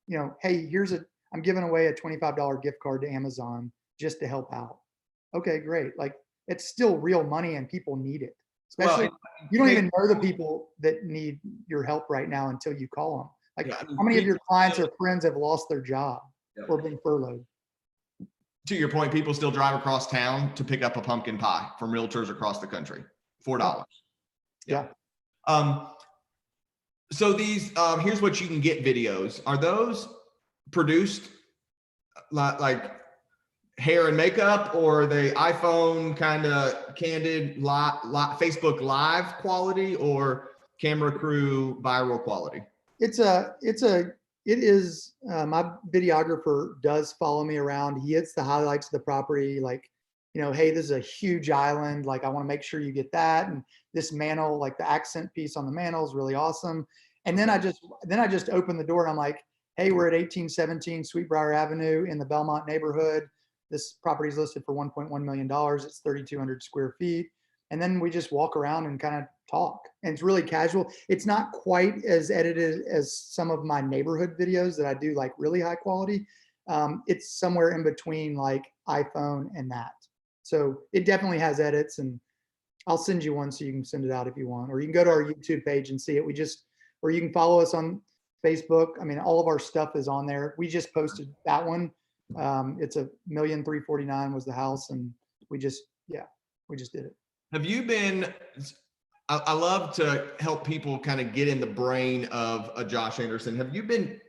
Speaker 2: you know, hey, I'm giving away a $25 gift card to Amazon just to help out. Okay, great. Like it's still real money and people need it. Especially you don't even know the people that need your help right now until you call them. Like
Speaker 4: Yeah, I mean,
Speaker 2: how many of your
Speaker 4: people
Speaker 2: clients
Speaker 4: still-
Speaker 2: or friends have lost their job
Speaker 4: Yeah.
Speaker 2: or been furloughed?
Speaker 4: To your point, people still drive across town to pick up a pumpkin pie from realtors across the country. $4.
Speaker 2: Yeah.
Speaker 4: So these, here's what you can get videos. Are those produced like hair and makeup, or are they iPhone kind of candid Facebook Live quality, or camera crew viral quality?
Speaker 2: My videographer does follow me around. He hits the highlights of the property, like, you know, hey, this is a huge island. Like, I want to make sure you get that. And this mantle, like the accent piece on the mantle is really awesome. And then I just open the door and I'm like, hey, we're at 1817 Sweetbriar Avenue in the Belmont neighborhood. This property is listed for $1.1 million. It's 3,200 square feet. And then we just walk around and kind of talk. And it's really casual. It's not quite as edited as some of my neighborhood videos that I do, like really high quality. It's somewhere in between like iPhone and that. So it definitely has edits, and I'll send you one so you can send it out if you want, or you can go to our YouTube page and see it. Or you can follow us on Facebook. I mean, all of our stuff is on there. We just posted that one. It's $1,349,000 was the house, and we just did it.
Speaker 4: Have you been, I love to help people kind of get in the brain of a Josh Anderson. Have you been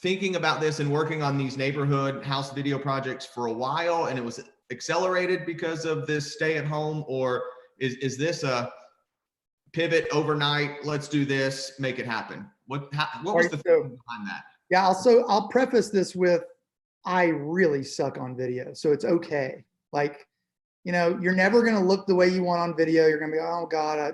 Speaker 4: thinking about this and working on these neighborhood house video projects for a while, and it was accelerated because of this stay at home, or is this a pivot overnight? Let's do this, make it happen. What was the thinking behind that?
Speaker 2: Yeah, I'll preface this with, I really suck on video, so it's okay. Like, you know, you're never going to look the way you want on video. You're going to be, oh God, I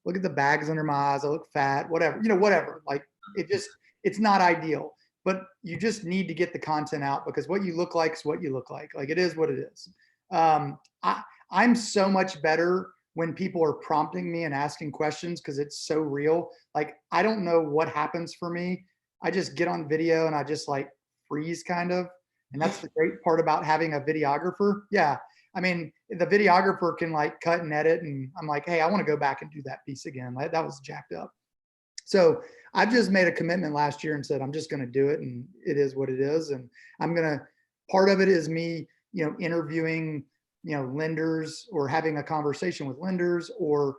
Speaker 2: look at the bags under my eyes. I look fat, whatever, you know, whatever. Like it's not ideal, but you just need to get the content out, because what you look like is what you look like. Like it is what it is. I'm so much better when people are prompting me and asking questions, because it's so real. Like, I don't know what happens for me. I just get on video and I just like freeze kind of. And that's the great part about having a videographer. Yeah. I mean, the videographer can like cut and edit, and I'm like, hey, I want to go back and do that piece again. Like, that was jacked up. So I've just made a commitment last year and said, I'm just going to do it, and it is what it is. And part of it is me, you know, interviewing, you know, lenders, or having a conversation with lenders, or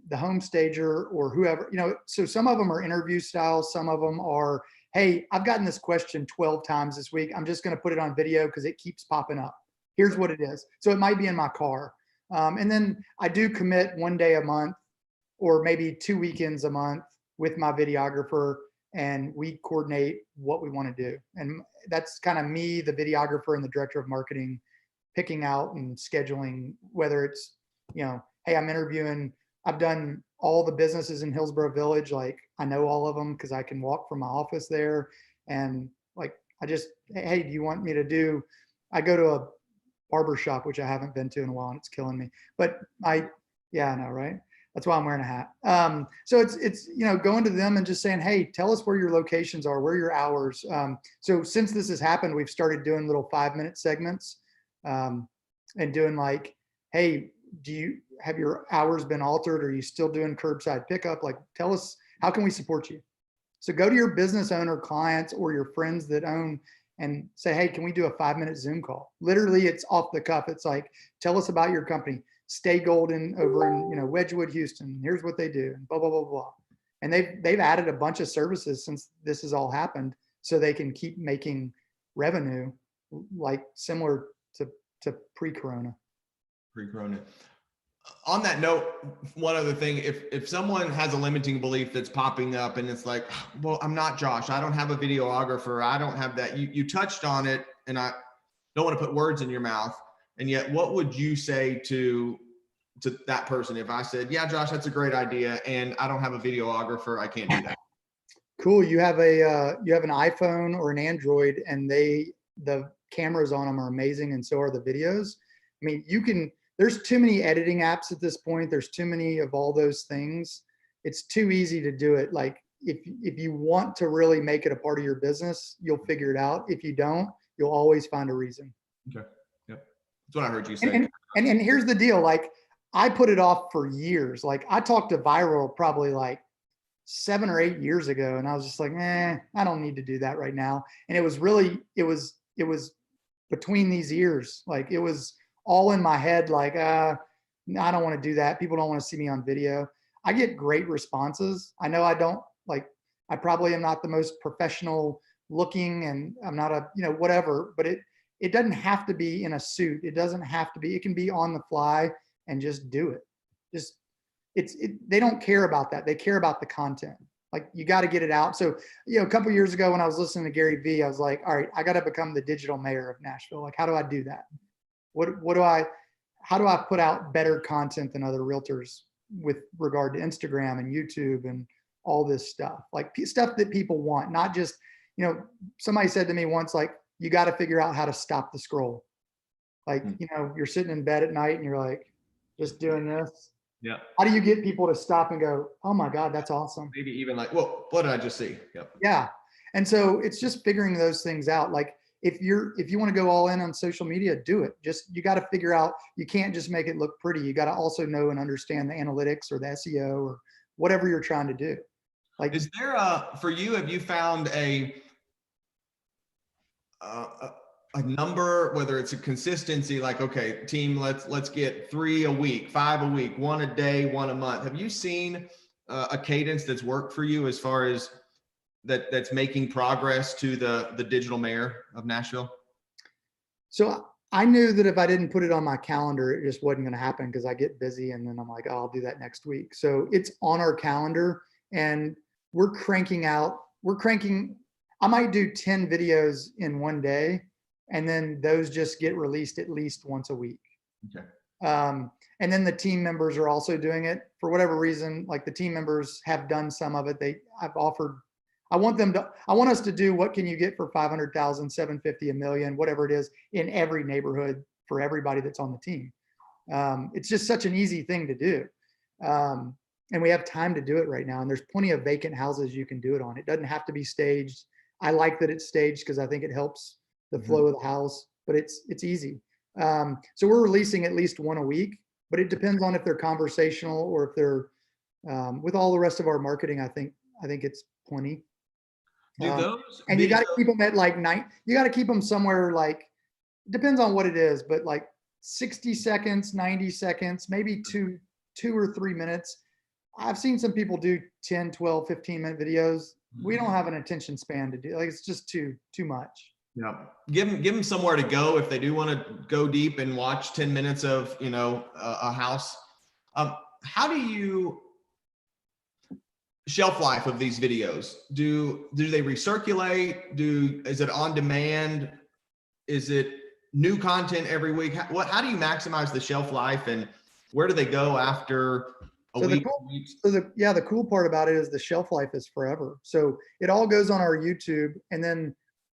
Speaker 2: the home stager, or whoever, you know. So some of them are interview style. Some of them are, hey, I've gotten this question 12 times this week. I'm just going to put it on video because it keeps popping up. Here's what it is. So it might be in my car. And then I do commit one day a month, or maybe 2 weekends a month with my videographer, and we coordinate what we want to do. And that's kind of me, the videographer, and the director of marketing, picking out and scheduling, whether it's, you know, hey, I've done all the businesses in Hillsborough Village. Like, I know all of them because I can walk from my office there. And like, hey, do you want me to do, I go to a barber shop, which I haven't been to in a while, and it's killing me. But I know, right? That's why I'm wearing a hat. So it's, you know, going to them and just saying, hey, tell us where your locations are, where are your hours. So since this has happened, we've started doing little 5-minute segments, and doing like, hey, have your hours been altered? Are you still doing curbside pickup? Like, tell us, how can we support you? So go to your business owner clients or your friends that own, and say, hey, can we do a 5-minute Zoom call? Literally, it's off the cuff. It's like, tell us about your company. Stay Golden over in, you know, Wedgwood, Houston. Here's what they do, and blah, blah, blah, blah. And they've added a bunch of services since this has all happened, so they can keep making revenue like similar to pre-corona.
Speaker 4: Pre-corona. On that note, one other thing, if someone has a limiting belief that's popping up, and it's like, well, I'm not Josh, I don't have a videographer, I don't have that. You touched on it, and I don't want to put words in your mouth. And yet, what would you say to that person if I said, yeah, Josh, that's a great idea, and I don't have a videographer, I can't do that?
Speaker 2: Cool. You have an iPhone or an Android, and the cameras on them are amazing, and so are the videos. I mean, there's too many editing apps at this point. There's too many of all those things. It's too easy to do it. Like, if you want to really make it a part of your business, you'll figure it out. If you don't, you'll always find a reason.
Speaker 4: Okay. Yep. That's what I heard you
Speaker 2: And,
Speaker 4: say.
Speaker 2: and here's the deal. Like I put it off for years. Like I talked to Viral probably like 7 or 8 years ago. And I was just like, I don't need to do that right now. And it was really, it was between these ears. Like it was all in my head. Like, I don't want to do that. People don't want to see me on video. I get great responses. I know I don't like, I probably am not the most professional looking and I'm not a, whatever, but it doesn't have to be in a suit. It doesn't have to be, it can be on the fly and just do it. Just, they don't care about that. They care about the content. Like you got to get it out. So, a couple of years ago when I was listening to Gary Vee, I was like, all right, I got to become the digital mayor of Nashville. Like, how do I do that? How do I put out better content than other realtors with regard to Instagram and YouTube and all this stuff, like stuff that people want, not just, somebody said to me once, like, you got to figure out how to stop the scroll. Like, you're sitting in bed at night and you're like, just doing this.
Speaker 4: Yeah.
Speaker 2: How do you get people to stop and go, oh my God, that's awesome.
Speaker 4: Maybe even like, well, what did I just see? Yep.
Speaker 2: Yeah. And so it's just figuring those things out. Like if you want to go all in on social media, do it. You got to figure out, you can't just make it look pretty. You got to also know and understand the analytics or the SEO or whatever you're trying to do. Like,
Speaker 4: is there for you, have you found a number, whether it's a consistency, like, okay, team, let's get 3 a week, 5 a week, 1 a day, 1 a month. Have you seen a cadence that's worked for you as far as that's making progress to the digital mayor of Nashville?
Speaker 2: So I knew that if I didn't put it on my calendar, it just wasn't going to happen because I get busy and then I'm like, oh, I'll do that next week. So it's on our calendar and we're cranking, I might do 10 videos in one day. And then those just get released at least once a week.
Speaker 4: Okay.
Speaker 2: And then the team members are also doing it for whatever reason. Like the team members have done some of it. I want us to do, what can you get for 500,000, 750, $1 million, whatever it is, in every neighborhood for everybody that's on the team. It's just such an easy thing to do. And we have time to do it right now. And there's plenty of vacant houses you can do it on. It doesn't have to be staged. I like that it's staged because I think it helps the flow of the house, but it's easy. So we're releasing at least 1 a week, but it depends on if they're conversational or if they're with all the rest of our marketing. I think it's plenty. And you got to keep them at like you got to keep them somewhere, like, depends on what it is, but like 60 seconds, 90 seconds, maybe 2 or 3 minutes. I've seen some people do 10, 12, 15-minute videos. We don't have an attention span to do, like, it's just too much.
Speaker 4: Yeah. Give them somewhere to go if they do want to go deep and watch 10 minutes of, a house. How do you shelf life of these videos? Do they recirculate? Is it on demand? Is it new content every week? How do you maximize the shelf life and where do they go after a week?
Speaker 2: The cool part about it is the shelf life is forever. So it all goes on our YouTube, and then,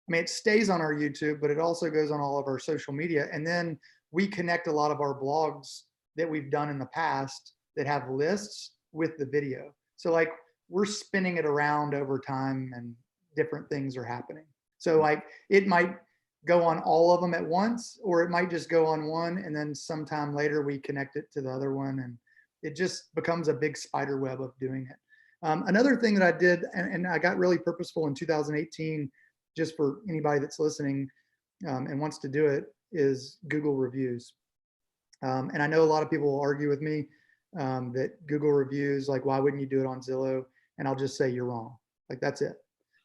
Speaker 2: it stays on our YouTube, but it also goes on all of our social media. And then we connect a lot of our blogs that we've done in the past that have lists with the video. So like we're spinning it around over time and different things are happening. So like it might go on all of them at once, or it might just go on one and then sometime later we connect it to the other one, and it just becomes a big spider web of doing it. Another thing that I did, and I got really purposeful in 2018, just for anybody that's listening and wants to do it, is Google reviews. And I know a lot of people will argue with me that Google reviews, like, why wouldn't you do it on Zillow? And I'll just say, you're wrong. Like, that's it.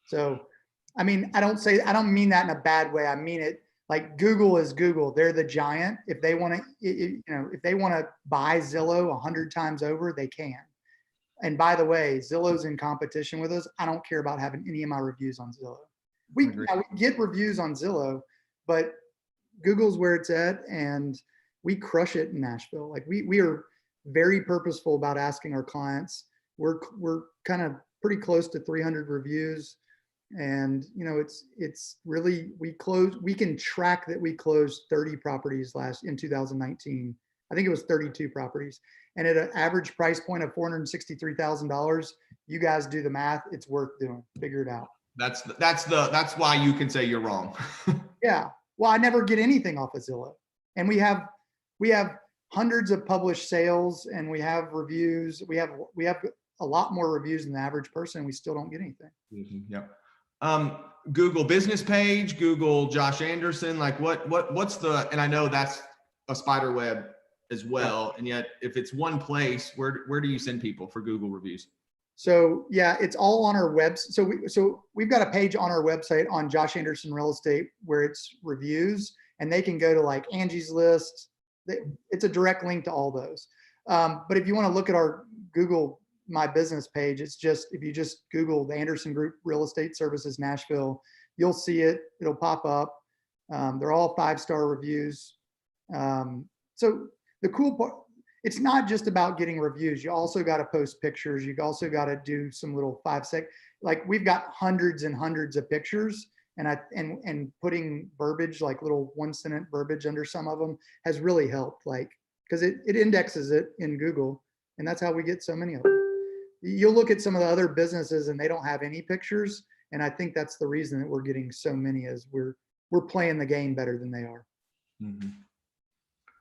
Speaker 2: So, I don't mean that in a bad way. I mean it like Google is Google. They're the giant. If they want to, if they want to buy Zillow 100 times over, they can. And by the way, Zillow's in competition with us. I don't care about having any of my reviews on Zillow. We get reviews on Zillow, but Google's where it's at, and we crush it in Nashville. Like we are very purposeful about asking our clients. We're kind of pretty close to 300 reviews, and it's really, we can track that we closed 30 properties in 2019. I think it was 32 properties, and at an average price point of $463,000, You guys do the math. It's worth doing. Figure it out.
Speaker 4: That's why you can say you're wrong.
Speaker 2: Yeah. Well, I never get anything off of Zillow. And we have hundreds of published sales, and we have reviews. We have a lot more reviews than the average person. We still don't get anything.
Speaker 4: Yep. Google business page, Google Josh Anderson, like what's the, and I know that's a spider web as well. And yet if it's one place, where do you send people for Google reviews?
Speaker 2: So yeah, it's all on our website. So we've got a page on our website on Josh Anderson Real Estate where it's reviews, and they can go to like Angie's List. It's a direct link to all those. But if you want to look at our Google My Business page, it's just, if you just Google the Anderson Group Real Estate Services Nashville, you'll see it. It'll pop up. They're all 5-star reviews. So the cool part, it's not just about getting reviews. You also got to post pictures. You also got to do some little 5-sec. Like we've got hundreds and hundreds of pictures, and putting verbiage, like little 1-sentence verbiage under some of them, has really helped. Like, because it indexes it in Google, and that's how we get so many of them. You'll look at some of the other businesses and they don't have any pictures, and I think that's the reason that we're getting so many, is we're playing the game better than they are.
Speaker 4: Mm-hmm.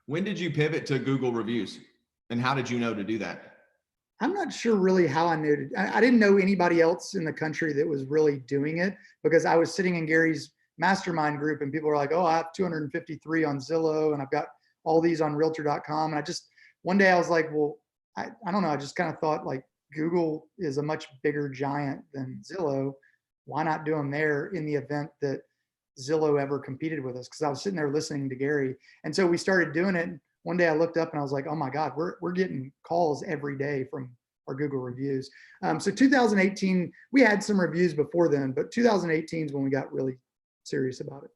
Speaker 4: When did you pivot to Google reviews, and how did you know to do that?
Speaker 2: I'm not sure really how I knew to. I didn't know anybody else in the country that was really doing it, because I was sitting in Gary's mastermind group and people were like, oh, I have 253 on Zillow and I've got all these on realtor.com. And one day I was like, well, I don't know. I just kind of thought, like, Google is a much bigger giant than Zillow. Why not do them there in the event that Zillow ever competed with us? Because I was sitting there listening to Gary. And so we started doing it. One day I looked up and I was like, oh my God, we're getting calls every day from our Google reviews. So 2018, we had some reviews before then, but 2018 is when we got really serious about it.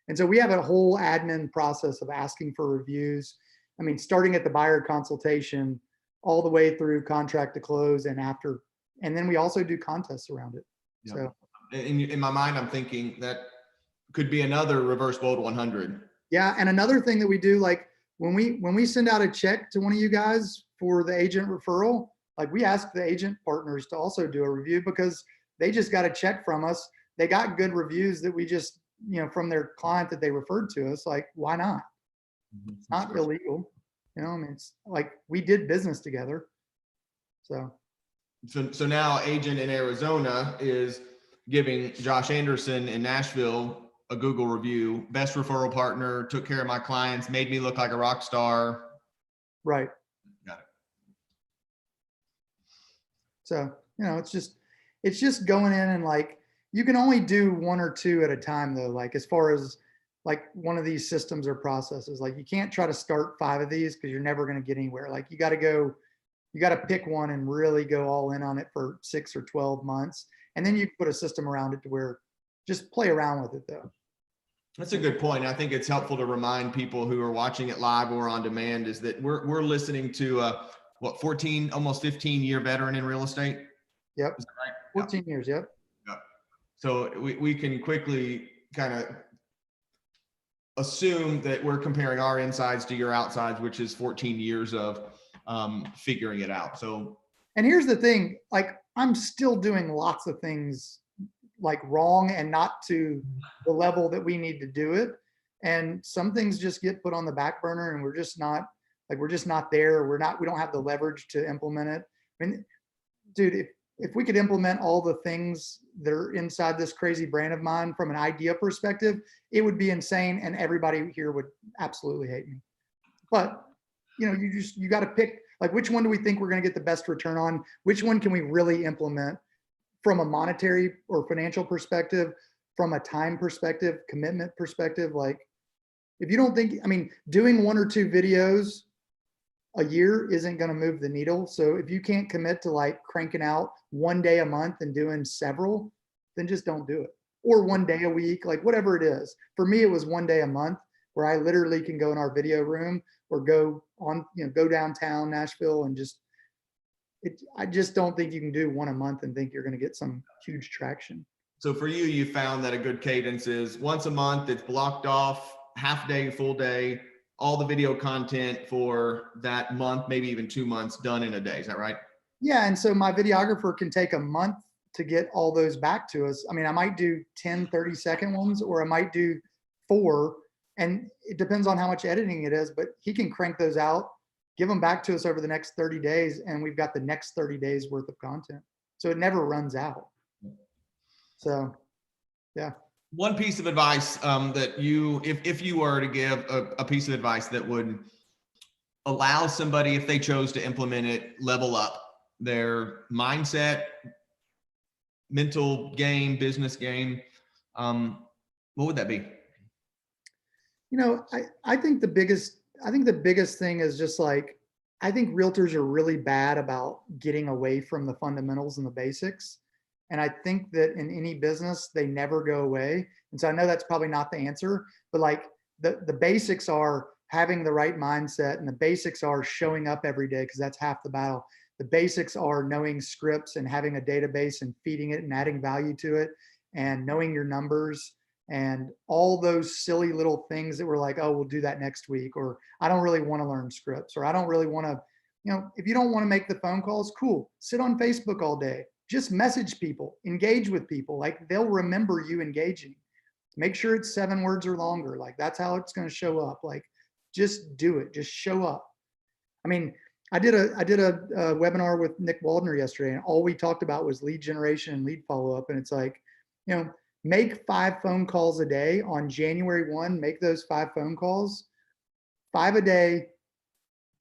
Speaker 2: And so we have a whole admin process of asking for reviews. I mean, starting at the buyer consultation all the way through contract to close and after. And then we also do contests around it.
Speaker 4: Yeah.
Speaker 2: So
Speaker 4: in my mind, I'm thinking that could be another reverse bold 100.
Speaker 2: Yeah. And another thing that we do, like when we send out a check to one of you guys for the agent referral, like we ask the agent partners to also do a review, because they just got a check from us. They got good reviews that we just, from their client that they referred to us. Like, why not? It's not illegal. I mean, it's like we did business together. So
Speaker 4: now agent in Arizona is giving Josh Anderson in Nashville a Google review, best referral partner, took care of my clients, made me look like a rock star.
Speaker 2: Right.
Speaker 4: Got it.
Speaker 2: So, it's just going in, and like, you can only do 1 or 2 at a time though. Like, as far as like one of these systems or processes, like you can't try to start 5 of these because you're never going to get anywhere. Like you got to pick one and really go all in on it for 6 or 12 months. And then you put a system around it to where just play around with it though.
Speaker 4: That's a good point. I think it's helpful to remind people who are watching it live or on demand is that we're listening to almost 15-year veteran in real estate.
Speaker 2: Yep.
Speaker 4: Is that right?
Speaker 2: 14 years. Yep.
Speaker 4: Yep. So we can quickly kind of assume that we're comparing our insides to your outsides, which is 14 years of figuring it out. So,
Speaker 2: and here's the thing, like I'm still doing lots of things like wrong and not to the level that we need to do it. And some things just get put on the back burner, and we're just not there. We don't have the leverage to implement it. I mean, dude, if we could implement all the things that are inside this crazy brain of mine from an idea perspective, it would be insane, and everybody here would absolutely hate me. But you got to pick, like, which one do we think we're going to get the best return on? Which one can we really implement from a monetary or financial perspective, from a time perspective, commitment perspective? Like, if you don't think, I mean, doing 1 or 2 videos a year isn't going to move the needle. So if you can't commit to like cranking out 1 day a month and doing several, then just don't do it. Or 1 day a week, like whatever it is. For me, it was 1 day a month where I literally can go in our video room or go downtown Nashville and I just don't think you can do 1 a month and think you're going to get some huge traction.
Speaker 4: So for you, you found that a good cadence is once a month, it's blocked off, half day, full day, all the video content for that month, maybe even 2 months done in a day. Is that right?
Speaker 2: Yeah, and so my videographer can take a month to get all those back to us. I mean, I might do 10, 30-second ones, or I might do 4, and it depends on how much editing it is, but he can crank those out, give them back to us over the next 30 days, and we've got the next 30 days worth of content. So it never runs out. So, yeah.
Speaker 4: One piece of advice that you, if you were to give a piece of advice that would allow somebody, if they chose to implement it, level up their mindset, mental game, business game, what would that be?
Speaker 2: You know, I think the biggest thing is just like, I think realtors are really bad about getting away from the fundamentals and the basics. And I think that in any business, they never go away. And so I know that's probably not the answer, but like the basics are having the right mindset, and the basics are showing up every day, because that's half the battle. The basics are knowing scripts and having a database and feeding it and adding value to it, and knowing your numbers and all those silly little things that we're like, oh, we'll do that next week, or I don't really want to learn scripts, or I don't really want to, you know, if you don't want to make the phone calls, cool, sit on Facebook all day, just message people, engage with people, like they'll remember you engaging. Make sure it's 7 words or longer, like that's how it's going to show up. Like, just do it, just show up. I mean, I did a webinar with Nick Waldner yesterday, and all we talked about was lead generation and lead follow-up. And it's like, you know, make 5 phone calls a day on January 1, make those 5 phone calls, 5 a day.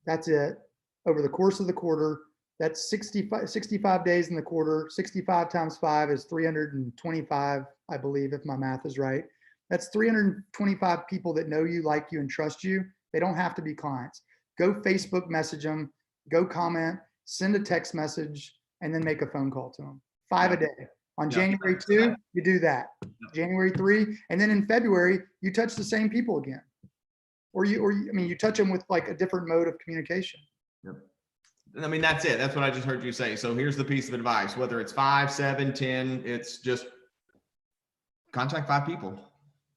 Speaker 2: That's it. Over the course of the quarter, that's 65 days in the quarter. 65 times 5 is 325, I believe, if my math is right. That's 325 people that know you, like you, and trust you. They don't have to be clients. Go Facebook message them, go comment, send a text message, and then make a phone call to them. 5 a day. On January 2, you do that. January 3, and then in February, you touch the same people again. Or I mean, you touch them with like a different mode of communication.
Speaker 4: Yep. I mean, that's it. That's what I just heard you say. So here's the piece of advice, whether it's 5, 7, 10, it's just contact 5 people.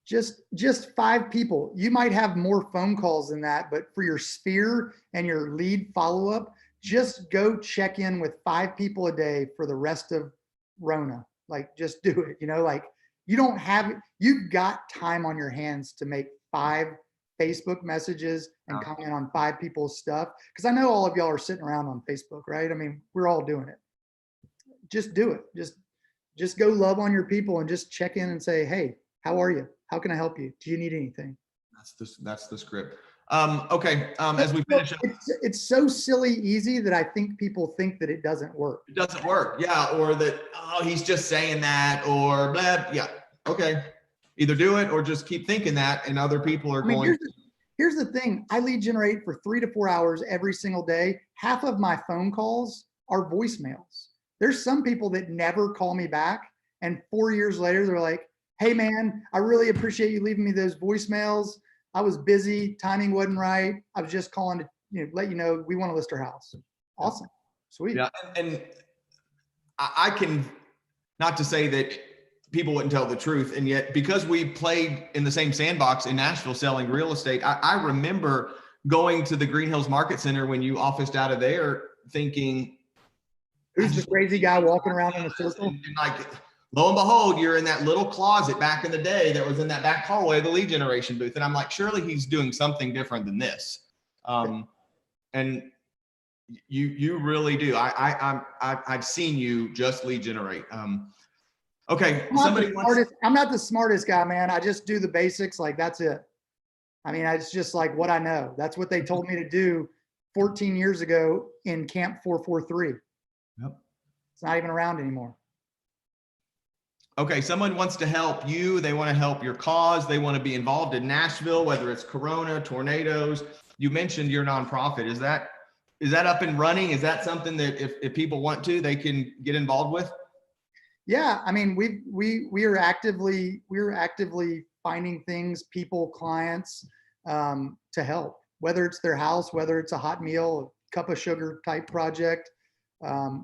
Speaker 2: Just 5 people. You might have more phone calls than that, but for your sphere and your lead follow-up, just go check in with 5 people a day for the rest of Rona. Like, just do it. You know, like, you've got time on your hands to make 5 Facebook messages and comment on 5 people's stuff. Because I know all of y'all are sitting around on Facebook, right? I mean, we're all doing it. Just do it. Just go love on your people and just check in and say, hey, how are you? How can I help you? Do you need anything?
Speaker 4: That's the script. Okay. As we finish up,
Speaker 2: it's so silly easy that I think people think that it doesn't work.
Speaker 4: it doesn't work. Yeah. Or that, oh, he's just saying that, or blah. Yeah. Okay. Either do it or just keep thinking that, and other people are going.
Speaker 2: Here's the thing. I lead generate for 3 to 4 hours every single day. Half of my phone calls are voicemails. There's some people that never call me back, and 4 years later, they're like, hey man, I really appreciate you leaving me those voicemails. I was busy, timing wasn't right. I was just calling to let you know we want to list our house. Awesome. Sweet.
Speaker 4: Yeah. And I can, not to say that people wouldn't tell the truth, and yet because we played in the same sandbox in Nashville selling real estate, I remember going to the Green Hills Market Center when you officed out of there thinking,
Speaker 2: who's this crazy guy walking around in a circle?
Speaker 4: And like, lo and behold, you're in that little closet back in the day that was in that back hallway of the lead generation booth. And I'm like, surely he's doing something different than this. And you really do. I've seen you just lead generate. Okay.
Speaker 2: I'm not the smartest guy, man. I just do the basics. Like, that's it. I mean, it's just like what I know. That's what they told me to do 14 years ago in Camp 443.
Speaker 4: Yep.
Speaker 2: It's not even around anymore.
Speaker 4: Okay, someone wants to help you. They want to help your cause. They want to be involved in Nashville, whether it's Corona, tornadoes. You mentioned your nonprofit. Is that up and running? Is that something that if people want to, they can get involved with?
Speaker 2: Yeah, I mean, we are actively finding things, people, clients, to help. Whether it's their house, whether it's a hot meal, a cup of sugar type project.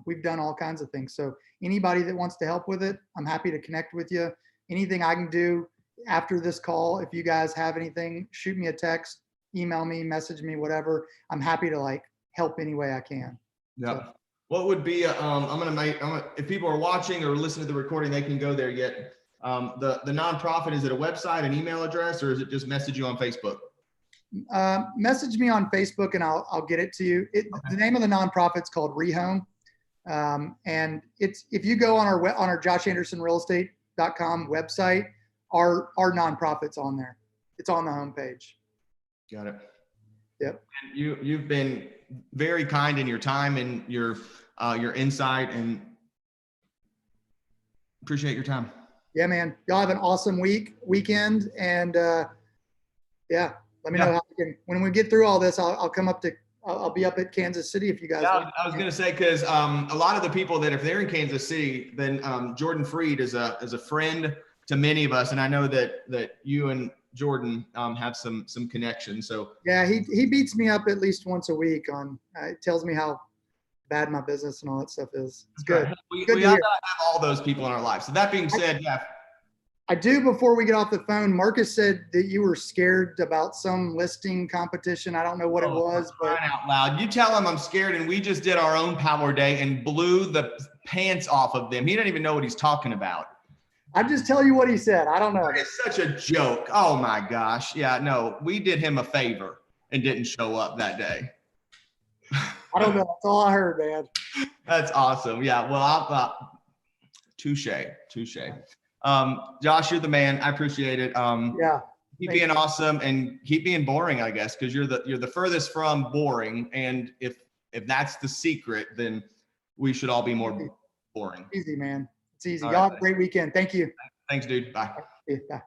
Speaker 2: We've done all kinds of things. So anybody that wants to help with it, I'm happy to connect with you. Anything I can do after this call, if you guys have anything, shoot me a text, email me, message me, whatever. I'm happy to like help any way I can.
Speaker 4: Yeah. What would be, if people are watching or listening to the recording, they can go there yet. The nonprofit, is it a website, an email address, or is it just message you on Facebook?
Speaker 2: Message me on Facebook and I'll get it to you. The name of the nonprofit's called Rehome. And if you go on our joshandersonrealestate.com website, our nonprofit's on there. It's on the homepage.
Speaker 4: Got it.
Speaker 2: Yep.
Speaker 4: And you've been very kind in your time and your insight, and appreciate your time.
Speaker 2: Yeah, man. Y'all have an awesome weekend. And yeah, let me know how we can, when we get through all this, I'll come up to, I'll be up at Kansas City if you guys want.
Speaker 4: I was going to say, because a lot of the people that if they're in Kansas City, then Jordan Freed is a friend to many of us. And I know that you and Jordan have some connections. So
Speaker 2: yeah, he beats me up at least once a week on, it tells me how bad my business and all that stuff is. It's good.
Speaker 4: We
Speaker 2: Good to
Speaker 4: have
Speaker 2: hear.
Speaker 4: to have all those people in our lives. So that being said, yeah.
Speaker 2: I do, before we get off the phone, Marcus said that you were scared about some listing competition. I don't know what it was, but
Speaker 4: Crying out loud. You tell him I'm scared, and we just did our own power day and blew the pants off of them. He doesn't even know what he's talking about.
Speaker 2: I just tell you what he said. I don't know.
Speaker 4: It's such a joke. Oh my gosh. Yeah, no, we did him a favor and didn't show up that day.
Speaker 2: I don't know. That's all I heard, man.
Speaker 4: That's awesome. Yeah. Well, touche. Josh, you're the man. I appreciate it.
Speaker 2: Yeah.
Speaker 4: Keep
Speaker 2: Thank
Speaker 4: being
Speaker 2: you.
Speaker 4: awesome and keep being boring, I guess, because you're the furthest from boring. And if that's the secret, then we should all be more boring.
Speaker 2: Easy, man. It's easy.
Speaker 4: All
Speaker 2: Y'all
Speaker 4: right,
Speaker 2: have a great weekend. Thank you.
Speaker 4: Thanks, dude. Bye.
Speaker 2: Yeah, bye.